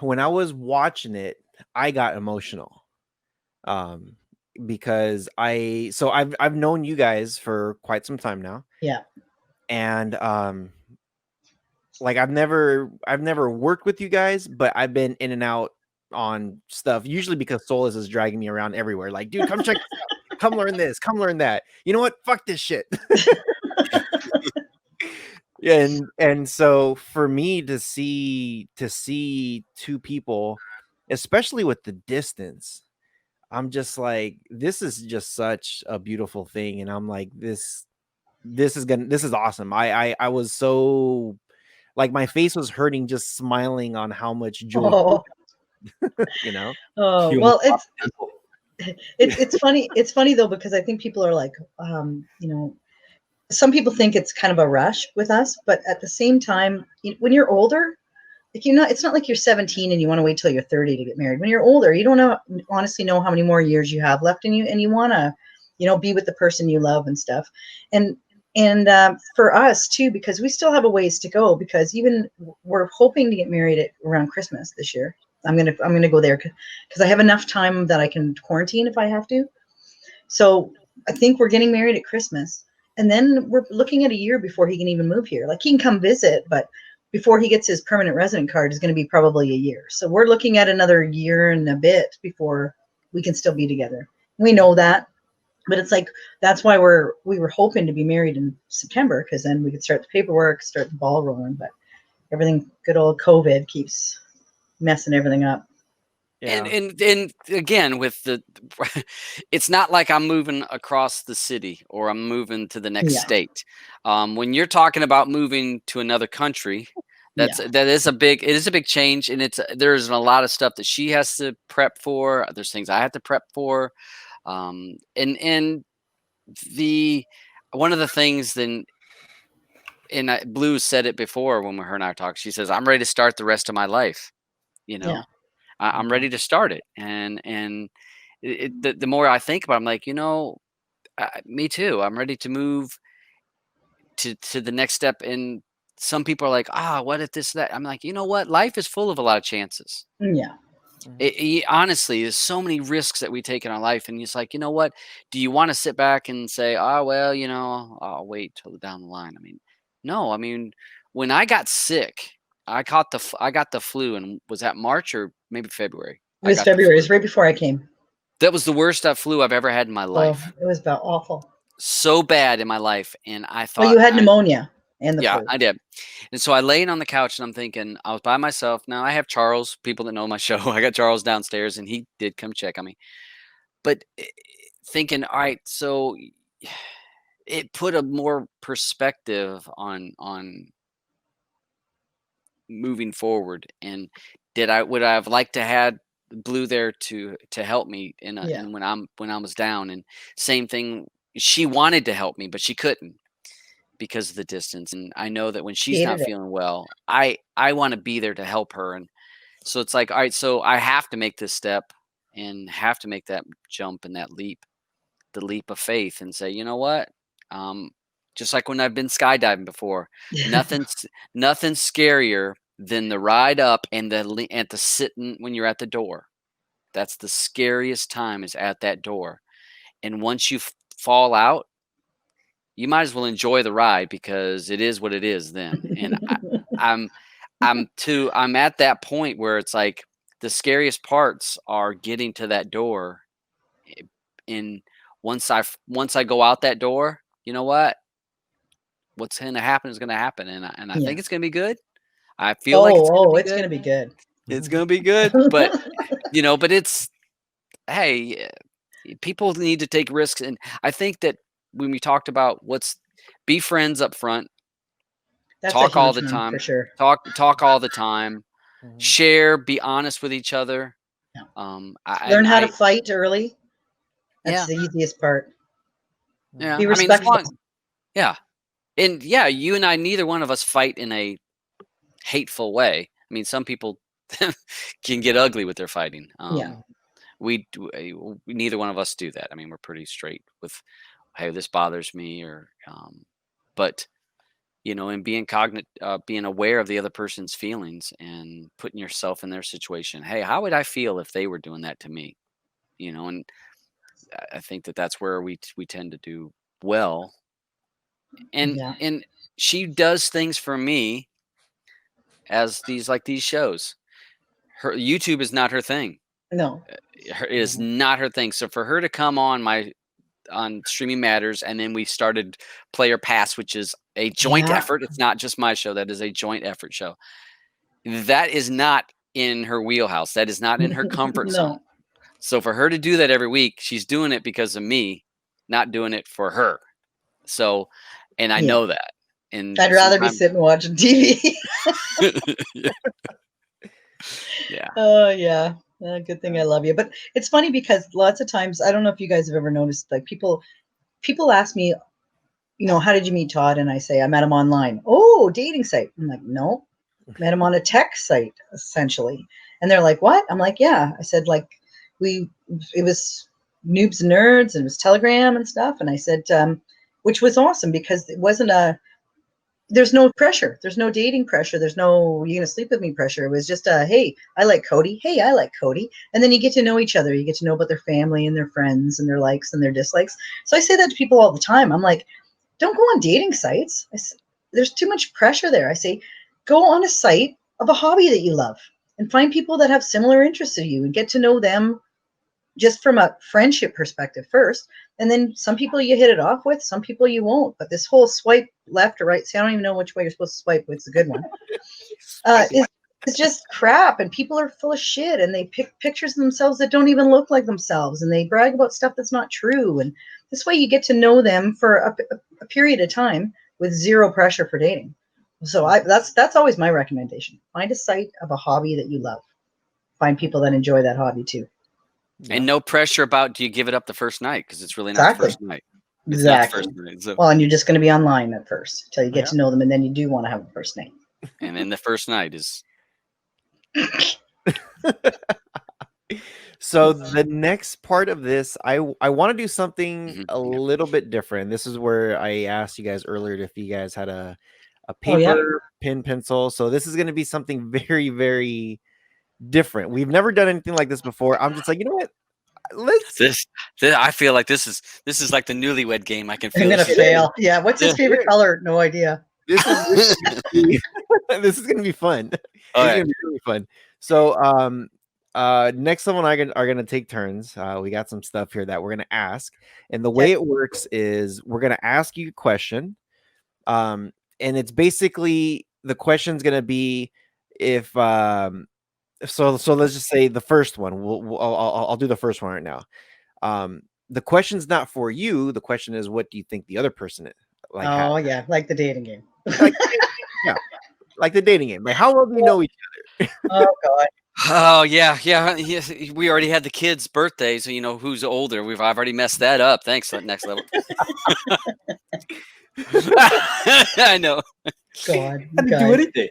when I was watching it, I got emotional. Because I've known you guys for quite some time now. Yeah. And like I've never worked with you guys, but I've been in and out on stuff, usually because Solus is dragging me around everywhere. Like, dude, come check this out. Come learn this, come learn that. You know what? Fuck this shit. And so for me to see two people, especially with the distance, I'm just like, this is just such a beautiful thing. And I'm like, this is awesome. I was so, like, my face was hurting just smiling on how much joy, you know. Oh, well, it's funny. It's funny though, because I think people are like, you know, some people think it's kind of a rush with us, but at the same time, when you're older, like, it's not like you're 17 and you want to wait till you're 30 to get married. When you're older, you don't honestly know how many more years you have left in you, and you want to, be with the person you love and stuff. And for us too, because we still have a ways to go, because even we're hoping to get married around Christmas this year. I'm gonna go there because I have enough time that I can quarantine if I have to. So I think we're getting married at Christmas, and then we're looking at a year before he can even move here. Like, he can come visit, but before he gets his permanent resident card is going to be probably a year. So we're looking at another year and a bit before we can still be together. We know that, but it's like, that's why we were hoping to be married in September, because then we could start the paperwork, start the ball rolling. But everything, good old COVID, keeps messing everything up. Yeah. And again, with it's not like I'm moving across the city or I'm moving to the next state. When you're talking about moving to another country, it is a big change, and there's a lot of stuff that she has to prep for. There's things I have to prep for, and one of the things then. And Blue said it before when her and I talked. She says, "I'm ready to start the rest of my life. You know, I'm ready to start it." And the more I think about it, I'm like, me too. I'm ready to move to the next step. And some people are like, what if this, that? I'm like, you know what? Life is full of a lot of chances. Yeah. Honestly, there's so many risks that we take in our life. And it's like, you know what? Do you want to sit back and say, well, I'll wait till down the line? I mean, no. I mean, when I got sick, I got the flu, and was that March or maybe February? It was February. It was right before I came. That was the worst flu I've ever had in my life. It was about awful. So bad in my life. And I thought, well, you had pneumonia and the flu. flu. I did. And so I laid on the couch and I'm thinking, I was by myself. Now I have Charles, people that know my show. I got Charles downstairs and he did come check on me. But thinking, all right, so it put a more perspective on moving forward. And would I have liked to had Blue there to help me in when I was down? And same thing, she wanted to help me, but she couldn't because of the distance. And I know that when she's not feeling well, I want to be there to help her. And so it's like, all right, so I have to make this step and have to make that jump and that leap, the leap of faith, and say, you know what? Just like when I've been skydiving before, nothing's scarier than the ride up and the sitting when you're at the door. That's the scariest time, is at that door. And once you fall out, you might as well enjoy the ride, because it is what it is then. And I'm at that point where it's like the scariest parts are getting to that door. And once I go out that door, you know what? What's going to happen is going to happen. And I think it's going to be good. I feel like it's going to be good. It's going to be good. But, but it's, hey, people need to take risks. And I think that when we talked about be friends up front, talk all the time, for sure. Talk all the time, share, be honest with each other. Learn how to fight early. That's the easiest part. Yeah. Be respectful. And you and I, neither one of us fight in a hateful way. I mean, some people can get ugly with their fighting. We neither one of us do that. I mean, we're pretty straight with, hey, this bothers me, but and being being aware of the other person's feelings and putting yourself in their situation. Hey, how would I feel if they were doing that to me? And I think that's where we tend to do well. And she does things for me as these shows. Her YouTube is not her thing. No, it is not her thing. So for her to come on Streaming Matters, and then we started Player Pass, which is a joint effort. It's not just my show. That is a joint effort show. That is not in her wheelhouse. That is not in her comfort zone. So for her to do that every week, she's doing it because of me, not doing it for her. So, and I know that. And I'd rather be sitting watching TV. Yeah. Oh yeah. Good thing I love you. But it's funny because lots of times, I don't know if you guys have ever noticed, like people ask me, how did you meet Todd? And I say, I met him online. Oh, dating site. I'm like, no, met him on a tech site, essentially. And they're like, what? I'm like, yeah. I said, like, it was Noobs and Nerds, and it was Telegram and stuff. And I said, which was awesome, because it wasn't there's no pressure. There's no dating pressure. There's no, you're going to sleep with me pressure. It was just hey, I like Cody. Hey, I like Cody. And then you get to know each other. You get to know about their family and their friends and their likes and their dislikes. So I say that to people all the time. I'm like, don't go on dating sites. There's too much pressure there. I say, go on a site of a hobby that you love and find people that have similar interests to you and get to know them just from a friendship perspective first. And then some people you hit it off with, some people you won't. But this whole swipe left or right, see, I don't even know which way you're supposed to swipe. It's a good one. It's just crap. And people are full of shit, and they pick pictures of themselves that don't even look like themselves. And they brag about stuff that's not true. And this way you get to know them for a period of time with zero pressure for dating. So that's always my recommendation. Find a site of a hobby that you love. Find people that enjoy that hobby too. And no pressure about, do you give it up the first night? Because it's really not the first night. It's not the first night. So. Well, and you're just going to be online at first until you get to know them, and then you do want to have a first night. And then the first night is. So the next part of this, I want to do something a little bit different. This is where I asked you guys earlier if you guys had a paper, pen, pencil. So this is going to be something very, very different. We've never done anything like this before. I'm just like, you know what? This I feel like this is like the newlywed game. I can feel. I'm gonna fail. Yeah. What's his favorite color? No idea. This is gonna be fun. It's gonna be really fun. So next someone are gonna take turns. We got some stuff here that we're gonna ask, and the way it works is we're gonna ask you a question, and it's basically, the question's gonna be, if so let's just say the first one. I'll do the first one right now. The question's not for you. The question is, what do you think the other person is like? Like the dating game. Like the dating game. Like, how well do you know each other? Oh God. Oh yeah. We already had the kids' birthday, so you know who's older. I've already messed that up. Thanks, next level. I know. God, I didn't do anything.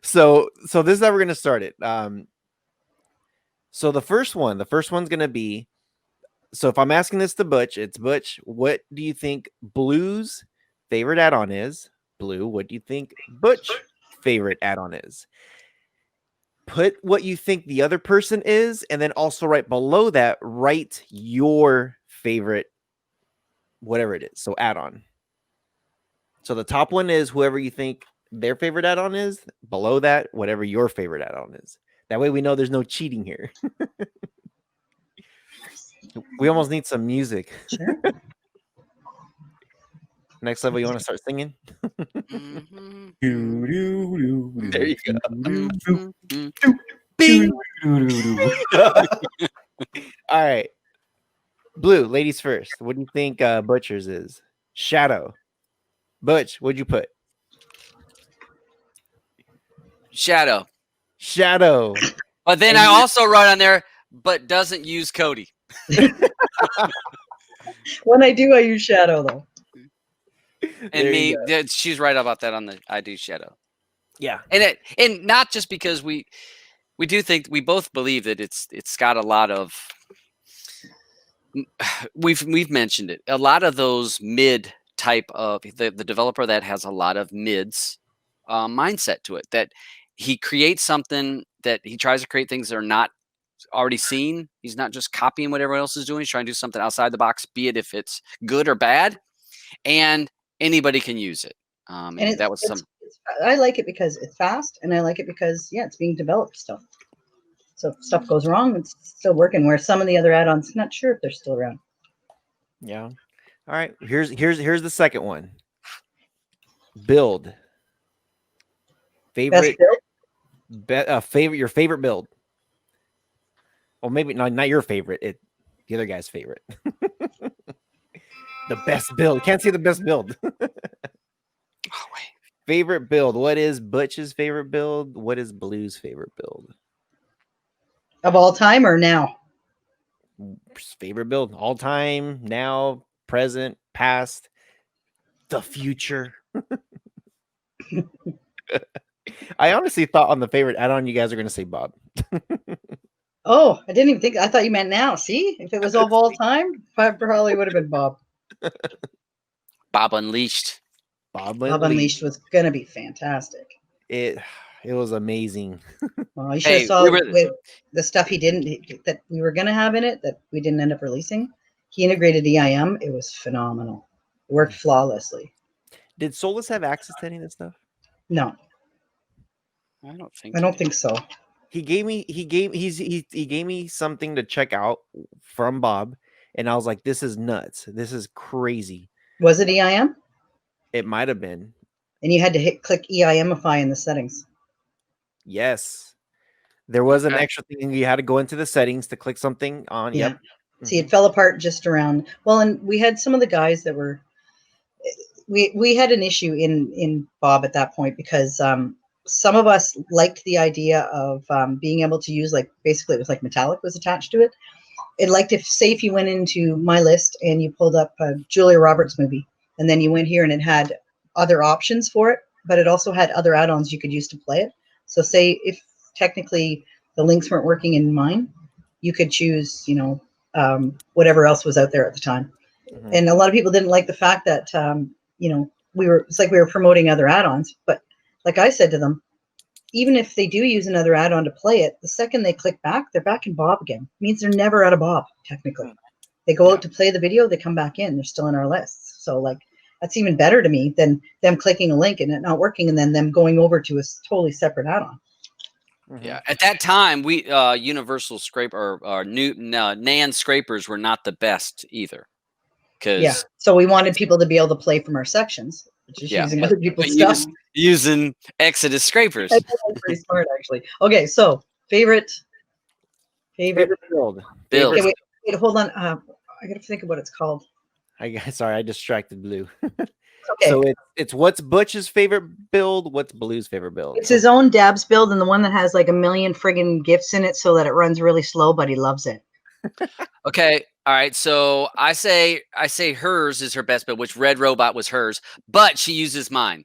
So this is how we're gonna start it. So the first one's gonna be. So if I'm asking this to Butch, it's Butch. What do you think Blue's favorite add-on is? Blue, what do you think Butch favorite add-on is? Put what you think the other person is, and then also right below that, write your favorite, whatever it is. So add-on. So the top one is whoever you think their favorite add-on is. Below that, whatever your favorite add-on is. That way we know there's no cheating here. We almost need some music. Sure. Next level, you want to start singing? There you go. Bing. All right. Blue, ladies first. What do you think Butcher's is? Shadow. Butch, what'd you put? Shadow. But then I also wrote on there, but doesn't use Cody. When I do, I use Shadow though. And she's right about that on the I do Shadow. Yeah. And not just because we do think, we both believe that it's got a lot of, we've mentioned it, a lot of those mid type of the developer that has a lot of mids mindset to it, that he creates something, that he tries to create things that are not already seen. He's not just copying what everyone else is doing. He's trying to do something outside the box, be it if it's good or bad, and anybody can use it. And that was I like it because it's fast, and I like it because it's being developed still. So if stuff goes wrong, it's still working. Where some of the other add-ons, not sure if they're still around. Yeah. All right. Here's the second one. Build. Favorite build? Your favorite build. Well, maybe not your favorite. The other guy's favorite. The best build. Can't say the best build. Oh wait. Favorite build. What is Butch's favorite build? What is Blue's favorite build? Of all time or now? Favorite build. All time, now, present, past, the future. I honestly thought on the favorite add-on you guys are going to say Bob. Oh, I didn't even think. I thought you meant now. See, if it was of all time, I probably would have been Bob. Bob Unleashed. Bob Unleashed was going to be fantastic. It was amazing. Well, you should have saw with the stuff that we were going to have in it that we didn't end up releasing. He integrated EIM. It was phenomenal. It worked flawlessly. Did Solus have access to any of this stuff? No. I don't think so. He gave me something to check out from Bob, and I was like, this is nuts. This is crazy. Was it EIM? It might have been. And you had to click EIMify in the settings. Yes. There was an extra thing. You had to go into the settings to click something on. Yeah. Yep. See, it fell apart just around. Well, and we had some of the guys that were, we had an issue in Bob at that point because some of us liked the idea of being able to use, like, basically it was like Metallic was attached to it. It liked if you went into my list and you pulled up a Julia Roberts movie, and then you went here and it had other options for it, but it also had other add-ons you could use to play it. So say if technically the links weren't working in mine, you could choose, whatever else was out there at the time. Mm-hmm. And a lot of people didn't like the fact that, it's like we were promoting other add-ons, but like I said to them, even if they do use another add-on to play it, the second they click back, they're back in Bob again. It means they're never out of Bob, technically. They go out to play the video, they come back in, they're still in our lists. So like, that's even better to me than them clicking a link and it not working and then them going over to a totally separate add-on. Mm-hmm. Yeah, at that time, we universal scraper or NAND scrapers were not the best either. So we wanted people to be able to play from our sections, which is using other people's stuff. Using Exodus scrapers. That's pretty smart, actually. Okay, so favorite build. Okay, wait, hold on. I gotta think of what it's called. Sorry, I distracted Blue. Okay. So it's what's Butch's favorite build? What's Blue's favorite build? It's his own dabs build and the one that has like a million friggin' gifts in it so that it runs really slow, but he loves it. Okay. All right. So I say hers is her best build, which Red Robot was hers, but she uses mine.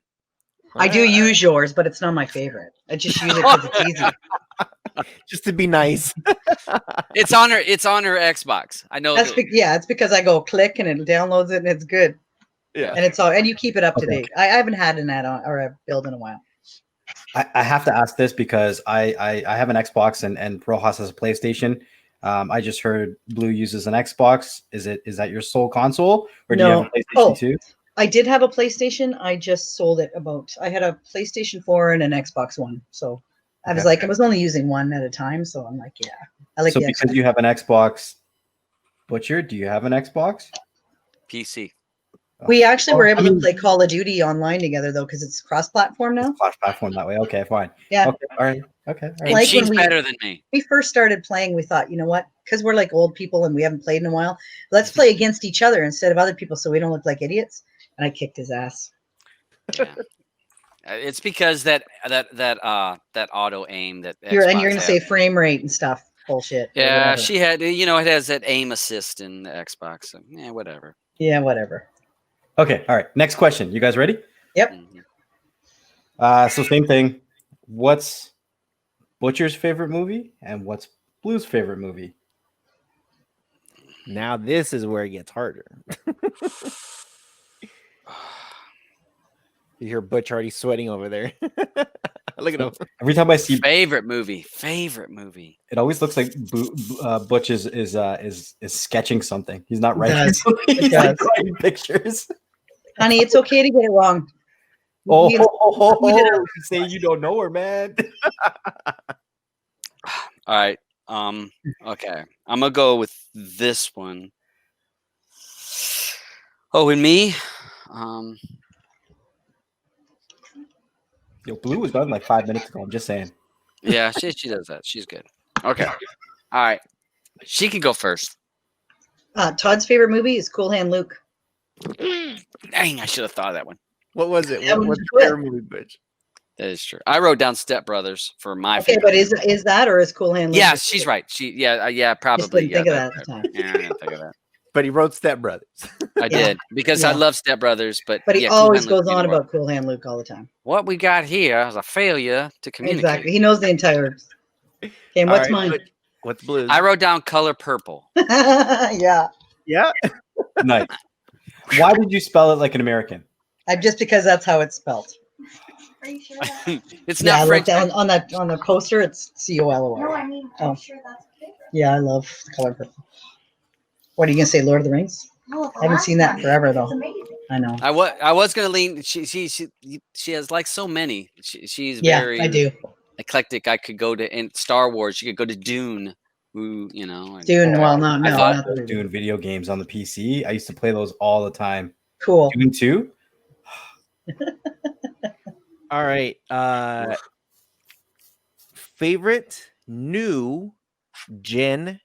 I do use yours, but it's not my favorite. I just use it because it's easy. Just to be nice. It's on her Xbox. I know. It's because I go click and it downloads it and it's good. Yeah. And it's all, and you keep it up to date. I haven't had an add-on or a build in a while. I have to ask this because I have an Xbox and Rojas has a PlayStation. I just heard Blue uses an Xbox. Is that your sole console, or do you have a PlayStation too? I did have a PlayStation. I just sold it I had a PlayStation 4 and an Xbox One. So I was like, I was only using one at a time. So I'm like, yeah, I like. So because you have an Xbox, Butcher, do you have an Xbox? PC. We actually were able to play Call of Duty online together though, because it's cross-platform now. Cross-platform that way. Okay, fine. Yeah. Okay. All right. Okay. All right. Like she's better than me. We first started playing, we thought, you know what? Because we're like old people and we haven't played in a while. Let's play against each other instead of other people, so we don't look like idiots. And I kicked his ass. Yeah. It's because that auto aim that you're going to say frame rate and stuff. Bullshit. Yeah, she had. It has that aim assist in the Xbox. So, yeah, whatever. Yeah, whatever. Okay. All right. Next question. You guys ready? Yep. So same thing. What's Butcher's favorite movie and what's Blue's favorite movie? Now this is where it gets harder. You hear Butch already sweating over there. Look at him. Every time I see favorite movie, it always looks like Butch is sketching something. He's not writing. He's like writing pictures. Honey, it's okay to get it wrong. You say you don't know her, man. All right. Okay. I'm gonna go with this one. Oh, and me. Yo, Blue was done like 5 minutes ago. I'm just saying. Yeah, she does that. She's good. Okay. All right. She can go first. Todd's favorite movie is Cool Hand Luke. Dang, I should have thought of that one. What was it? What's your favorite movie, Butch? That is true. I wrote down Step Brothers for my favorite. But is that or is Cool Hand Luke? Yeah, she's right. Probably. Just didn't think of that at the time. Yeah, I didn't think of that. But he wrote Step Brothers. I did because I love Step Brothers, but he always goes on about Cool Hand Luke all the time. What we got here is a failure to communicate. Exactly. He knows the entire. Okay, and what's mine? What's Blue's? I wrote down Color Purple. Yeah. Yeah. Nice. Why did you spell it like an American? Just because that's how it's spelled. Are you sure? It's not French. On the poster, it's COLOR. No, I mean, I'm sure that's okay. Yeah, I love the Color Purple. What are you gonna say, Lord of the Rings? No, I haven't seen that forever though. I know. I was gonna lean. She has like so many. She's very. I do. Eclectic. I could go to in Star Wars. You could go to Dune. Dune. Well, no. Dune video games on the PC. I used to play those all the time. Cool. Dune 2. All right. Favorite new gen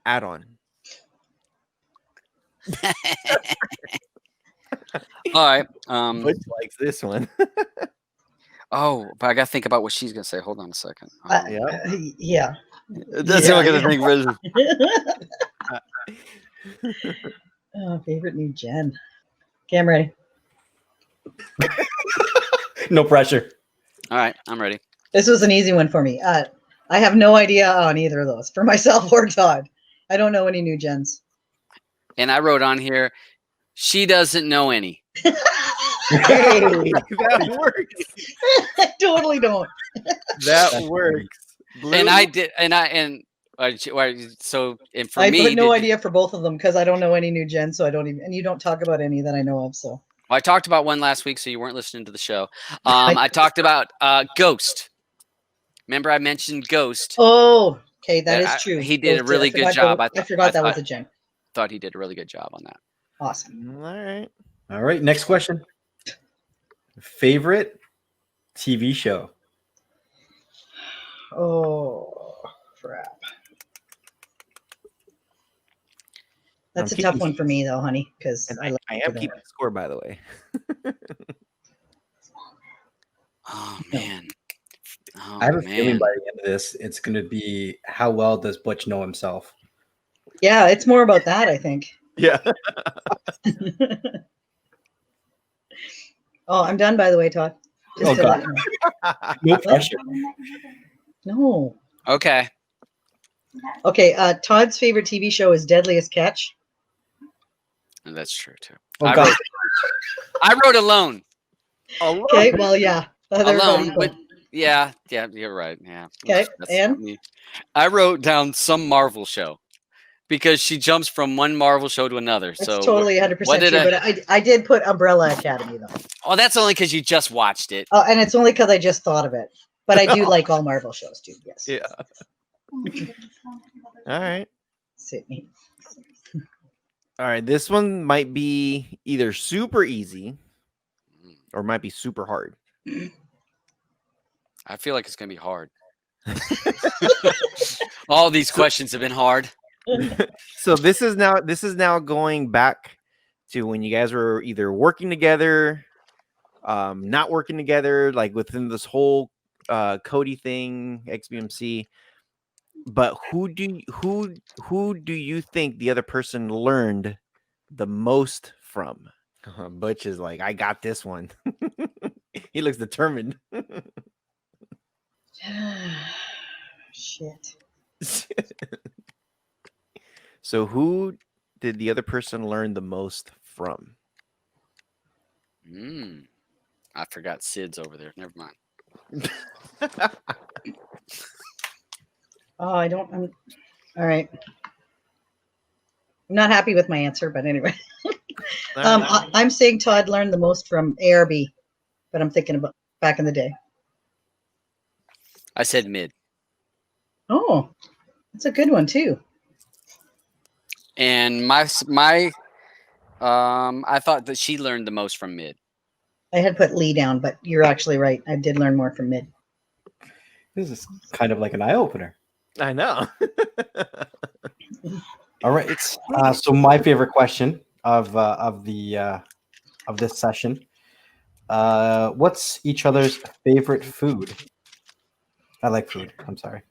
add-on. All right. Butch likes this one. Oh, but I gotta think about what she's gonna say. Hold on a second. Yeah. That's what I'm gonna think. Favorite new gen. Okay, I'm ready. No pressure. All right, I'm ready. This was an easy one for me. I have no idea on either of those for myself or Todd. I don't know any new gens. And I wrote on here, she doesn't know any. Hey, that works. I totally don't. That works. Blue? And I did, so for me, I put no idea for both of them because I don't know any new gens, so I don't even. And you don't talk about any that I know of, so. Well, I talked about one last week, so you weren't listening to the show. I talked about Ghost. Remember, I mentioned Ghost. Oh, okay, that is true. He did a really good job. I forgot that was a gen. Thought he did a really good job on that. Awesome. All right. Next question. Favorite TV show? Oh, crap. That's a tough one for me though, honey, because I am keeping score, by the way. Oh man. Oh, I have a feeling by the end of this, it's going to be how well does Butch know himself? Yeah, it's more about that, I think. Yeah. Oh, I'm done, by the way, Todd. Oh, God. No pressure. No. Okay. Okay, Todd's favorite TV show is Deadliest Catch. And that's true too. Oh, God. I wrote Alone. Okay, well, yeah. Alone. Yeah, you're right. Yeah. Okay, That's and me. I wrote down some Marvel show because she jumps from one Marvel show to another. it's So totally 100% true, but I did put Umbrella Academy, though. Oh, that's only because you just watched it. Oh, and it's only because I just thought of it. But I do like all Marvel shows, too, yes. Yeah. All right. Sydney. All right. This one might be either super easy or might be super hard. I feel like it's going to be hard. All these questions have been hard. So this is now going back to when you guys were either working together, not working together, like within this whole Cody thing, XBMC. But who do you think the other person learned the most from? Butch is like, I got this one. He looks determined. Shit. So who did the other person learn the most from? I forgot Sid's over there. Never mind. Oh, all right. I'm not happy with my answer, but anyway. I'm saying Todd learned the most from ARB, but I'm thinking about back in the day. I said mid. Oh, that's a good one too. And I thought that she learned the most from mid. I had put Lee down, but you're actually right. I did learn more from mid. This is kind of like an eye opener. I know. All right. So my favorite question of this session. What's each other's favorite food? I like food. I'm sorry.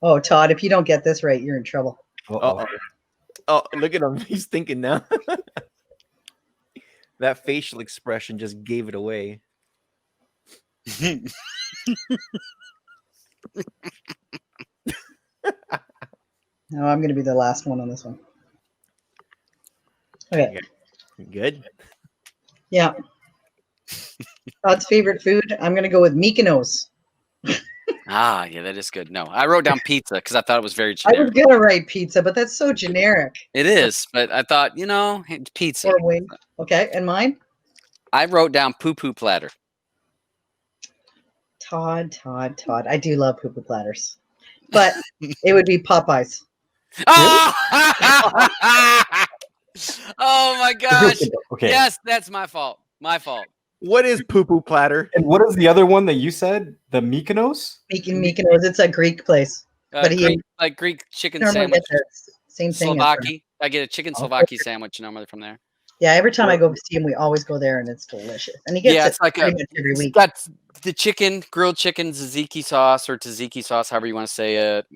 Oh, Todd, if you don't get this right, you're in trouble. Oh, look at him. He's thinking now. That facial expression just gave it away. No, I'm going to be the last one on this one. Okay. Good. Yeah. Todd's favorite food. I'm going to go with Mykonos. Yeah, that is good. No, I wrote down pizza because I thought it was very I generic. was going to write pizza, but that's so generic. It is, but I thought, pizza. Okay, and mine? I wrote down poo-poo platter. Todd. I do love poo-poo platters, but it would be Popeyes. Oh! Oh my gosh! Okay. Yes, that's my fault. My fault. What is poo-poo platter? And what is the other one that you said? The Mykonos? Mykonos. It's a Greek place, but Greek chicken normally sandwich. get the same thing. Slovaki. I get a chicken Slovaki sandwich normally from there. Yeah, every time I go see him, we always go there, and it's delicious. And he gets it's like pretty much every week. That's the chicken, grilled chicken, tzatziki sauce or tzatziki sauce, however you want to say it.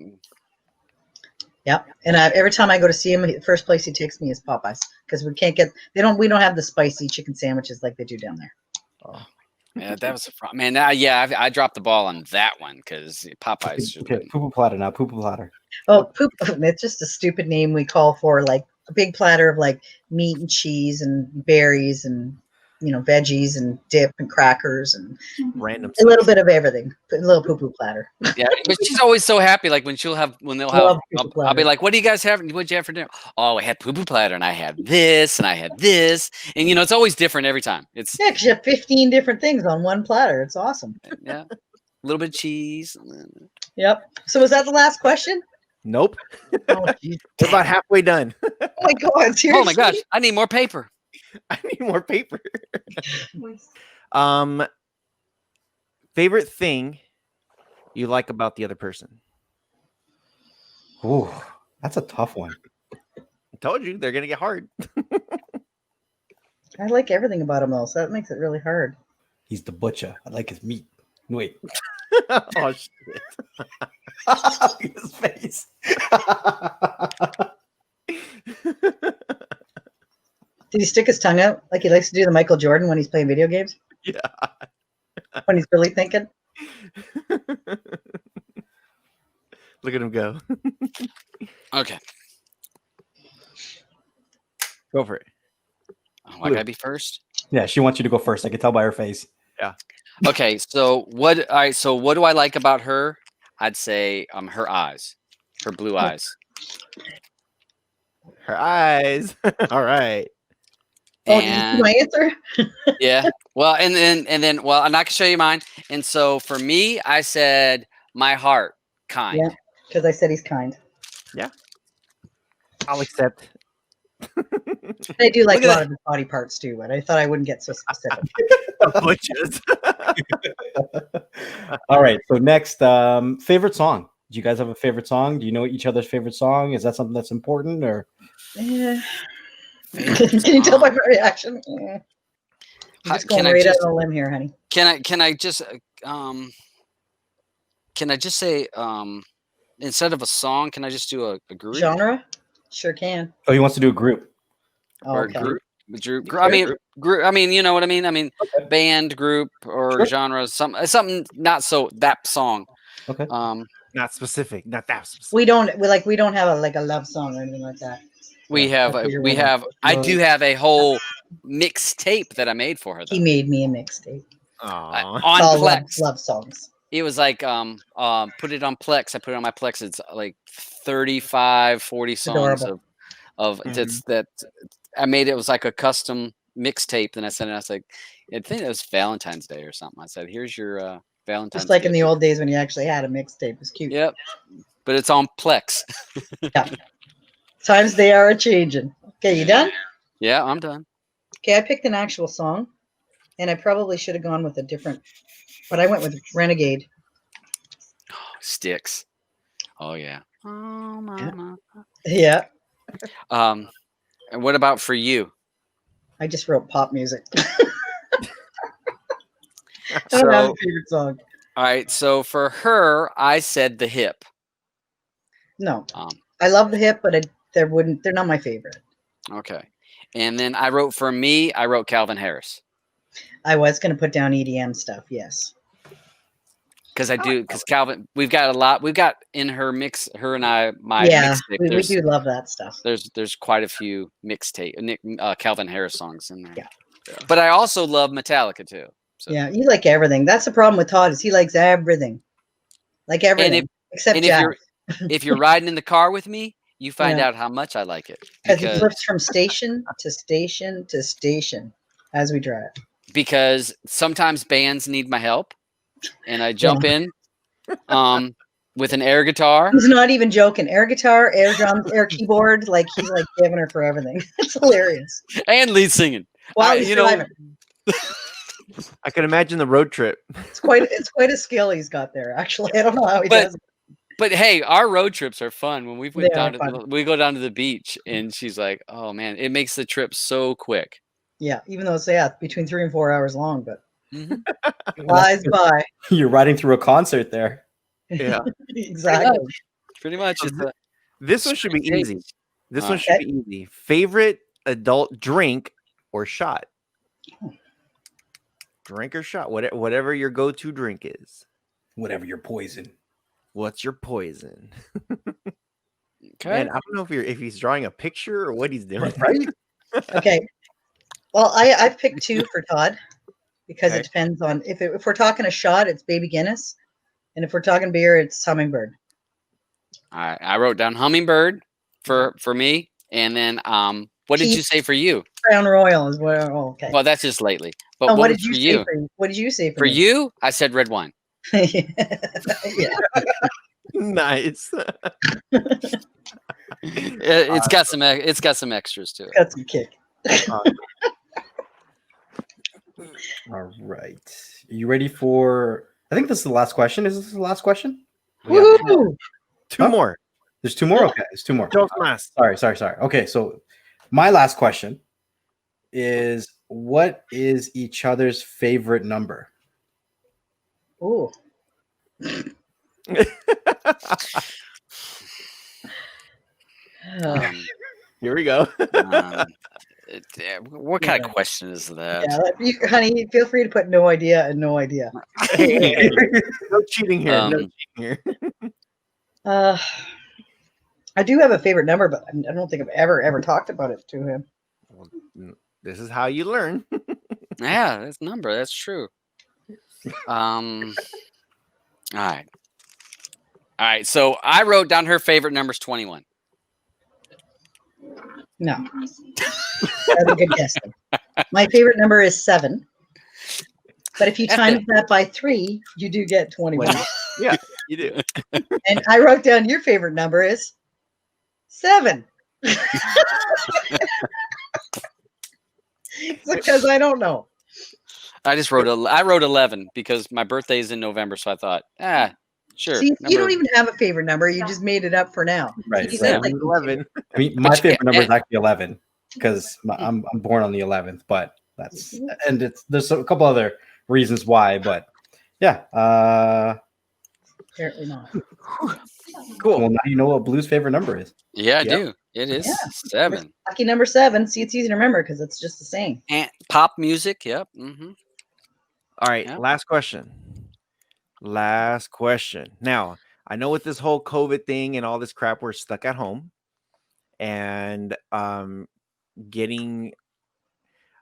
Yeah, and every time I go to see him, the first place he takes me is Popeyes because we don't have the spicy chicken sandwiches like they do down there. Oh. Yeah, that was a man. I dropped the ball on that one because Popeyes. Okay, poo-poo platter now. Poo-poo platter. Oh, poop! It's just a stupid name we call for like a big platter of like meat and cheese and berries and veggies and dip and crackers and random a little bit of everything. A little poo-poo platter. Yeah, but she's always so happy. Like when they'll have, I'll be like, "What do you guys have? What'd you have for dinner?" Oh, I had poo-poo platter, and I had this, and I had this, and it's always different every time. It's because you have 15 different things on one platter. It's awesome. Yeah, a little bit of cheese. Yep. So was that the last question? Nope. Oh, we're about halfway done. Oh my God! Seriously? Oh my gosh! I need more paper. I need more paper. Favorite thing you like about the other person? Ooh, That's a tough one. I told you they're gonna get hard. I like everything about him though, so that makes it really hard. He's the butcher. I like his meat. Wait. Oh shit! Look at his face. Did he stick his tongue out like he likes to do the Michael Jordan when he's playing video games? Yeah. When he's really thinking. Look at him go. Okay. Go for it. Oh, I gotta be first. Yeah, she wants you to go first. I can tell by her face. Yeah. Okay, so what do I like about her? I'd say her eyes, her blue eyes. Her eyes. All right. Oh, did you see my answer? Yeah. Well, and then well, I'm not gonna show you mine. And so for me, I said my heart, kind. Yeah, because I said he's kind. Yeah. I'll accept. I do like Look a at lot of his body parts too, but I thought I wouldn't get so specific. Butchers. All right. So next, favorite song. Do you guys have a favorite song? Do you know each other's favorite song? Is that something that's important or? Yeah. Can you tell by my reaction? Yeah. I'm just going right out on a limb here, honey. Can I just say instead of a song, can I just do a group? Genre? Sure can. Oh, he wants to do a group. Oh, Or okay. group. I mean, group. I mean, you know what I mean. I mean, band, group, or Sure. genre. Something not so that song. Okay. Not specific. Not that specific. We don't have a love song or anything like that. We have. That's what you're We wondering. have. I do have a whole mixtape that I made for her. Though. He made me a mixtape. Aw. On All Plex. love songs. It was like put it on Plex. I put it on my Plex. It's like 35, 40 songs Adorable. of it's that I made. It was like a custom mixtape. Then I sent it. I was like, I think it was Valentine's Day or something. I said, here's your Valentine's Just like Day. in the old days when you actually had a mixtape. It was cute. Yep. But it's on Plex. Yeah. Times they are a changing. Okay, you done? Yeah, I'm done. Okay, I picked an actual song, and I probably should have gone with a different, but I went with Renegade. Sticks. Oh yeah. Oh mama. Yeah, And what about for you? I just wrote pop music. I don't have a favorite song. All right. So for her, I said The Hip. No, I love the hip, but they're not my favorite. Okay. And then I wrote for me, I wrote Calvin Harris. I was going to put down EDM stuff. Yes. Because Calvin, we've got in her mix, her and I, my yeah, mixtape. we do love that stuff. There's quite a few mixtape, Calvin Harris songs in there. Yeah. But I also love Metallica too. So. Yeah, you like everything. That's the problem with Todd is he likes everything. Like everything. Except jazz. If you're riding in the car with me, you find out how much I like it. Because he flips from station to station to station as we drive. Because sometimes bands need my help, and I jump in with an air guitar. He's not even joking. Air guitar, air drums, air keyboard. Like he's like giving her for everything. It's hilarious. And lead singing. Wow, you know. I can imagine the road trip. It's quite a skill he's got there. Actually, I don't know how he does it. But hey, our road trips are fun. When we go down to the beach, and she's like, "Oh man, it makes the trip so quick." Yeah, even though it's between 3 and 4 hours long, but flies by. You're riding through a concert there. Yeah, exactly. Pretty much. This one should be easy. This one should be easy. Favorite adult drink or shot? Drink or shot, whatever your go-to drink is. Whatever your poison. What's your poison? Okay. And I don't know if he's drawing a picture or what he's doing. Right? Okay. Well, I've picked 2 for Todd because it depends on if we're talking a shot, it's Baby Guinness, and if we're talking beer, it's Hummingbird. All right, I wrote down Hummingbird for me, and then what did you say for you? Crown Royal is what. Oh, okay. Well, that's just lately. But what did you say for you? What did you say for you? I said red wine. Yeah. Nice. It's got some extras to it. Got some kick. All right. Are you ready for? I think this is the last question. Is this the last question? Woo! 2 more. There's two more. Okay, there's two more. Sorry. Okay, so my last question is, what is each other's favorite number? Ooh. Here we go. What kind of question is that? Yeah, honey, feel free to put no idea and no idea. Hey. No cheating here. No cheating here. I do have a favorite number, but I don't think I've ever talked about it to him. Well, this is how you learn. Yeah, that's number. That's true. All right. So I wrote down her favorite number is 21. No, that's a good guess. My favorite number is 7. But if you times that by 3, you do get 21. Yeah, you do. And I wrote down your favorite number is 7. Because I don't know. I just wrote I wrote 11 because my birthday is in November, so I thought, sure. See, you don't even have a favorite number. You just made it up for now. Right. You said like 11. I mean, my favorite number is actually 11 because I'm born on the 11th. But there's a couple other reasons why. But yeah. Apparently not. Cool. Well, now you know what Blue's favorite number is. Yeah, I do. It is 7. Lucky number 7. See, it's easy to remember because it's just the same. And pop music. Yep. Mm-hmm. All right. Yeah. Last question. Now, I know with this whole COVID thing and all this crap, we're stuck at home, and I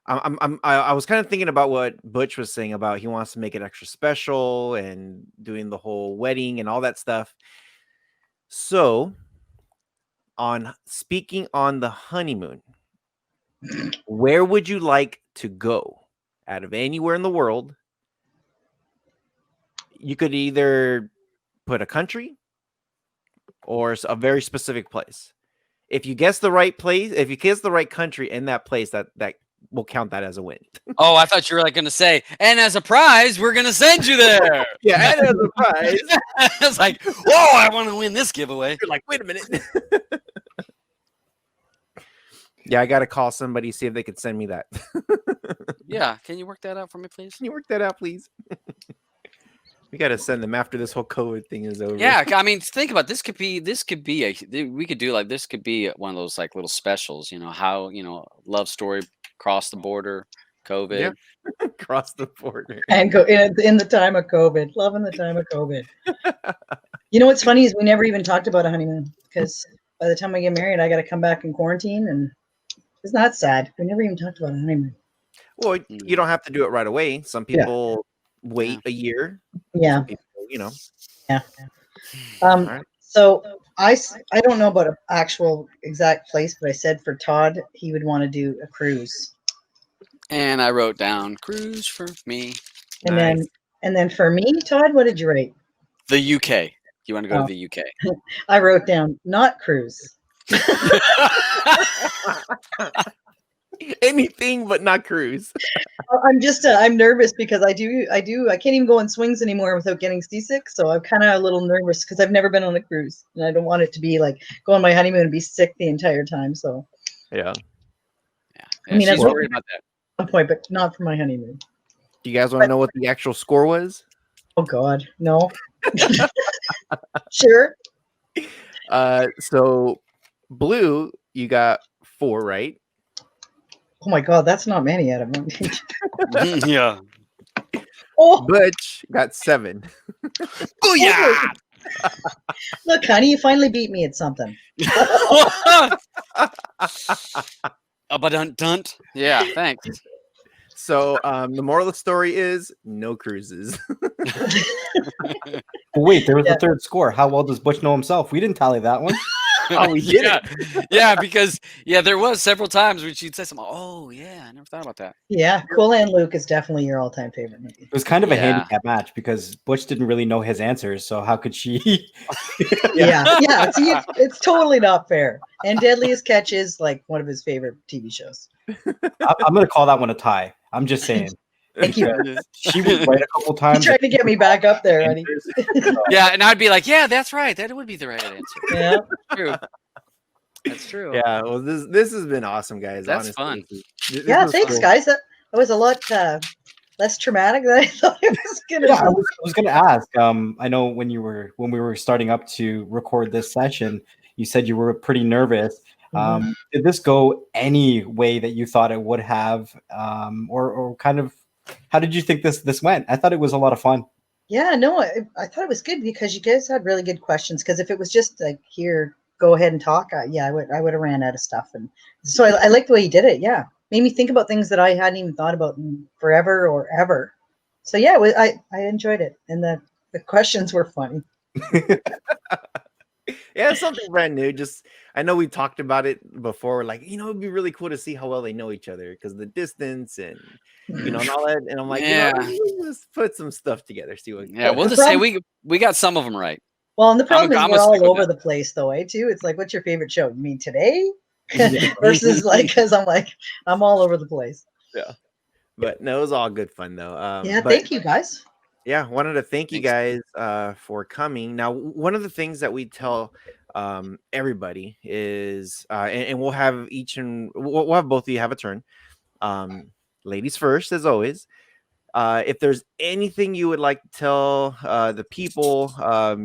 was kind of thinking about what Butch was saying about he wants to make it extra special and doing the whole wedding and all that stuff. So, speaking on the honeymoon, where would you like to go out of anywhere in the world? You could either put a country or a very specific place. If you guess the right place, if you guess the right country in that place, that will count that as a win. Oh, I thought you were like going to say, and as a prize, we're going to send you there. Yeah, and as a prize. I was like, whoa, I want to win this giveaway. You're like, wait a minute. Yeah, I got to call somebody, see if they could send me that. Yeah, can you work that out for me, please? Can you work that out, please? We got to send them after this whole COVID thing is over. Yeah, I mean, think about this. Could be we could do like this could be one of those like little specials. You know how love story cross the border, COVID, yeah. Cross the border, and go in the time of COVID. Loving the time of COVID. You know what's funny is we never even talked about a honeymoon because by the time I get married, I got to come back in quarantine, and it's not sad. We never even talked about a honeymoon. Well, you don't have to do it right away. Some people wait a year. Yeah. People, Yeah. Right. So I don't know about an actual exact place, but I said for Todd, he would want to do a cruise. And I wrote down cruise for me. And then for me, Todd, what did you write? The UK. You want to go to the UK? I wrote down not cruise. Anything but not cruise. I'm nervous because I can't even go on swings anymore without getting seasick. So I'm kind of a little nervous because I've never been on a cruise and I don't want it to be like go on my honeymoon and be sick the entire time. So yeah. I mean, she's worried about that. At one point, but not for my honeymoon. Do you guys want to know what the actual score was? Oh God, no. Sure. So Blue, you got 4 right. Oh my God, that's not many out of them. Yeah. Oh, Butch got 7. Oh yeah. Look, honey, you finally beat me at something. Dunt. Yeah, thanks. So the moral of the story is no cruises. Wait, there was a third score. How well does Butch know himself? We didn't tally that one. Oh, we did it. Yeah, because there was several times when she'd say something. Oh yeah, I never thought about that. Yeah, Cool and Luke is definitely your all-time favorite movie. It was kind of a handicap match because Butch didn't really know his answers, so how could she? Yeah. See, it's totally not fair. And Deadliest Catch is like one of his favorite TV shows. I'm going to call that one a tie. I'm just saying. Thank you. She was right a couple times. You tried to get me back up there, Eddie. Yeah, and I'd be like, yeah, that's right. That would be the right answer. Yeah. True. That's true. Yeah, well, this has been awesome, guys. That's honestly. fun. Yeah, was thanks, cool. guys. That was a lot less traumatic than I thought it was gonna Yeah, I be. was gonna ask. I know when we were starting up to record this session, you said you were pretty nervous. Did this go any way that you thought it would have, or kind of how did you think this went? I thought it was a lot of fun. Yeah, no, I thought it was good because you guys had really good questions. Because if it was just like here, go ahead and talk, I would have ran out of stuff. And so I like the way you did it. Yeah, made me think about things that I hadn't even thought about in forever or ever. So yeah, I enjoyed it, and the questions were funny. Yeah, it's something brand new. Just I know we talked about it before. Like, it'd be really cool to see how well they know each other because the distance and and all that. And I'm like, Yeah. let's put some stuff together. See what. Yeah, we'll just say we got some of them right. Well, and the problem is I'm we're gonna stick all with over that. the place, though, too. It's like, what's your favorite show? You mean today? Yeah. Versus like, because I'm all over the place. Yeah, but no, it was all good fun though. Yeah, but, thank you guys. Yeah, wanted to thank you Thanks. guys for coming. Now, one of the things that we tell everybody is, and we'll have we'll have both of you have a turn. Ladies first, as always. If there's anything you would like to tell the people,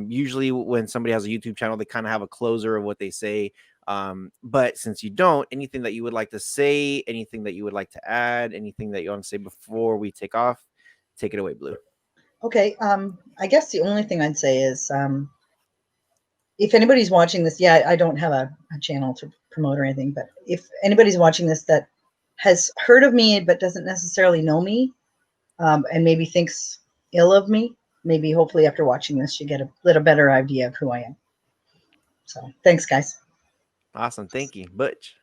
usually when somebody has a YouTube channel, they kind of have a closer of what they say. But since you don't, anything that you would like to say, anything that you would like to add, anything that you want to say before we take off, take it away, Blue. Okay, I guess the only thing I'd say is if anybody's watching this, I don't have a channel to promote or anything, but if anybody's watching this that has heard of me but doesn't necessarily know me, and maybe thinks ill of me, maybe hopefully after watching this you get a little better idea of who I am. So thanks, guys. Awesome, thank you, Butch.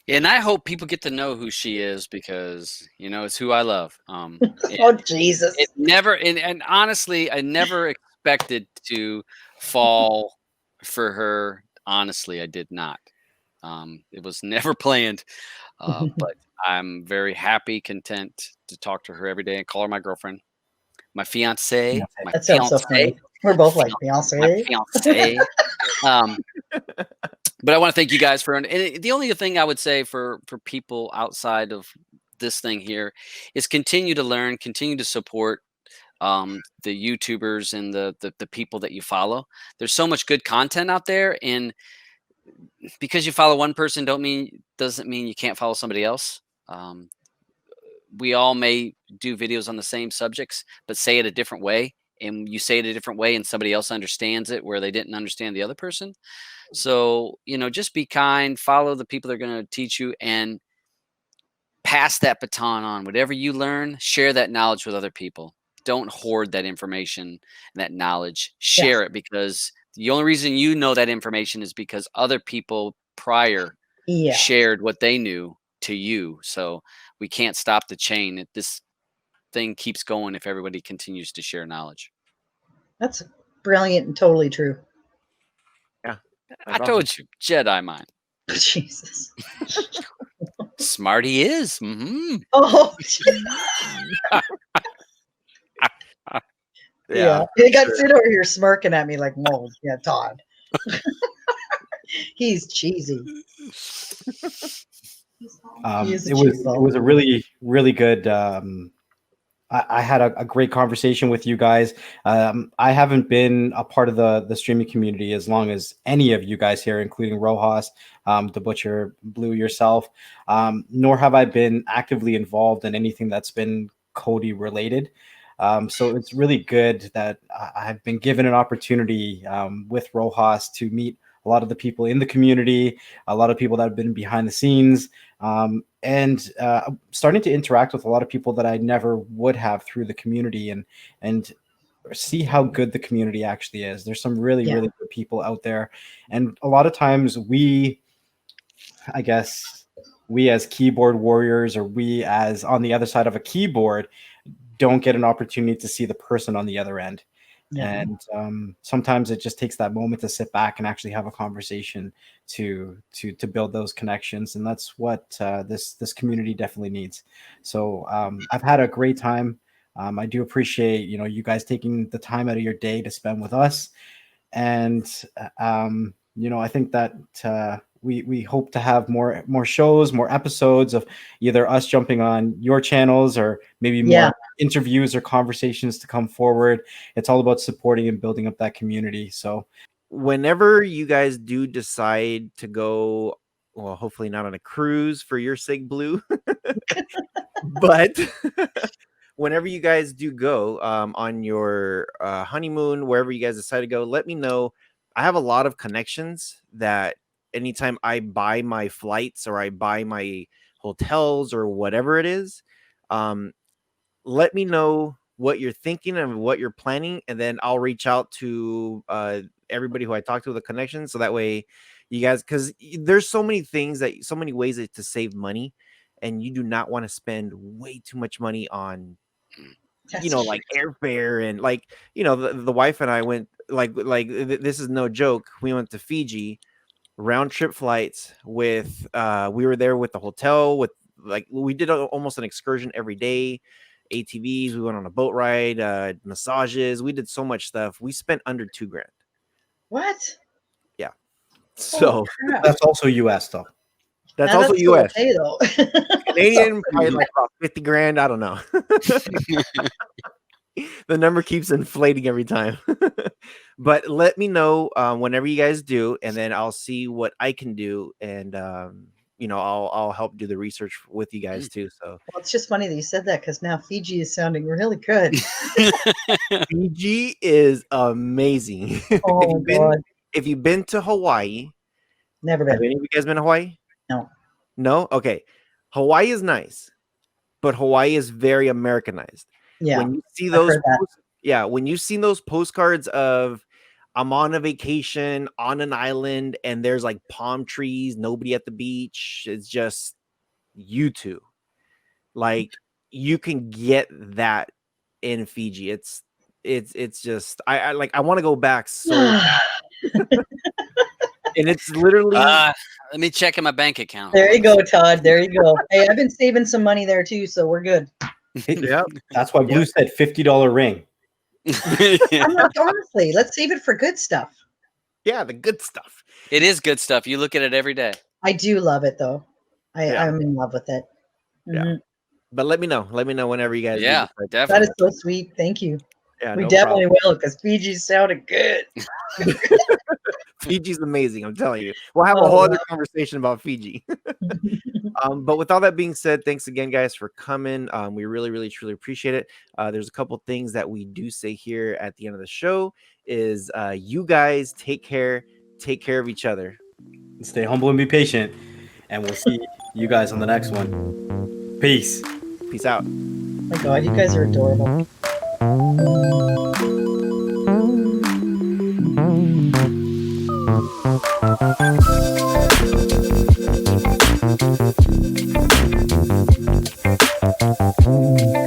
And I hope people get to know who she is because it's who I love. Oh Jesus! It never and honestly, I never expected to fall for her. Honestly, I did not. It was never planned. But I'm very happy, content to talk to her every day and call her my girlfriend, my fiance, my That sounds so funny. We're both like my fiance. fiance. But I want to thank you guys for. And the only thing I would say for people outside of this thing here is continue to learn, continue to support the YouTubers and the people that you follow. There's so much good content out there, and because you follow one person doesn't mean you can't follow somebody else. We all may do videos on the same subjects, but say it a different way, and you say it a different way and somebody else understands it where they didn't understand the other person. So, just be kind, follow the people that are going to teach you, and pass that baton on. Whatever you learn, share that knowledge with other people. Don't hoard that information and that knowledge. Share it, because the only reason you know that information is because other people prior shared what they knew to you. So we can't stop the chain. This thing keeps going if everybody continues to share knowledge. That's Brilliant and totally true. Yeah. I told you, Jedi mind. Jesus. Smart he is. Mm-hmm. Oh. Yeah. He got sit over here smirking at me like, whoa, yeah, Todd. He's cheesy. It was a really, really good. I had a great conversation with you guys. I haven't been a part of the streaming community as long as any of you guys here, including Rohas, Dabutcher, Blue, yourself, nor have I been actively involved in anything that's been Cody related. So it's really good that I've been given an opportunity with Rohas to meet a lot of the people in the community, a lot of people that have been behind the scenes, and starting to interact with a lot of people that I never would have through the community, and see how good the community actually is. There's some really, really good people out there. And a lot of times I guess we as keyboard warriors, or we as on the other side of a keyboard, don't get an opportunity to see the person on the other end. And sometimes it just takes that moment to sit back and actually have a conversation to build those connections, and that's what this community definitely needs. So I've had a great time. I do appreciate you guys taking the time out of your day to spend with us, and I think that we hope to have more shows, more episodes of either us jumping on your channels or maybe more interviews or conversations to come forward. It's all about supporting and building up that community. So whenever you guys do decide to go, well, hopefully not on a cruise for your sake, Blue, but whenever you guys do go on your honeymoon, wherever you guys decide to go, let me know. I have a lot of connections that anytime I buy my flights or I buy my hotels or whatever it is, let me know what you're thinking and what you're planning, and then I'll reach out to everybody who I talk to with a connection, so that way you guys, because there's so many ways to save money, and you do not want to spend way too much money on like airfare, and like the wife and I went this is no joke, we went to Fiji, round trip flights with we were there with the hotel, with we did almost an excursion every day, ATVs, we went on a boat ride, massages, we did so much stuff, we spent under $2,000. What? Yeah. So that's also US though. That's also US. Okay, though. Canadian probably like about $50,000. I don't know. The number keeps inflating every time. But let me know whenever you guys do, and then I'll see what I can do, and I'll help do the research with you guys too. So well, it's just funny that you said that, because now Fiji is sounding really good. Fiji is amazing. Oh if you've been to Hawaii, never been. Have any of you guys been to Hawaii? No? Okay. Hawaii is nice, but Hawaii is very Americanized. Yeah. When you see those when you see those postcards of I'm on a vacation on an island and there's like palm trees, nobody at the beach, it's just you two. Like you can get that in Fiji. It's just I want to go back so bad. And it's literally let me check in my bank account. There you go, Todd. There you go. Hey, I've been saving some money there too, so we're good. Yeah. That's why Blue said $50 ring. I'm like, honestly, let's save it for good stuff. Yeah, the good stuff. It is good stuff. You look at it every day. I do love it though. I'm in love with it. Yeah. But let me know. Let me know whenever you guys. Yeah, definitely. That is so sweet. Thank you. Yeah, we definitely will, because Fiji sounded good. Fiji's amazing, I'm telling you. We'll have a whole other conversation about Fiji. But with all that being said, thanks again, guys, for coming. We really, really, truly appreciate it. There's a couple things that we do say here at the end of the show is you guys take care of each other. Stay humble and be patient. And we'll see you guys on the next one. Peace. Peace out. Oh my God, you guys are adorable. Thank you.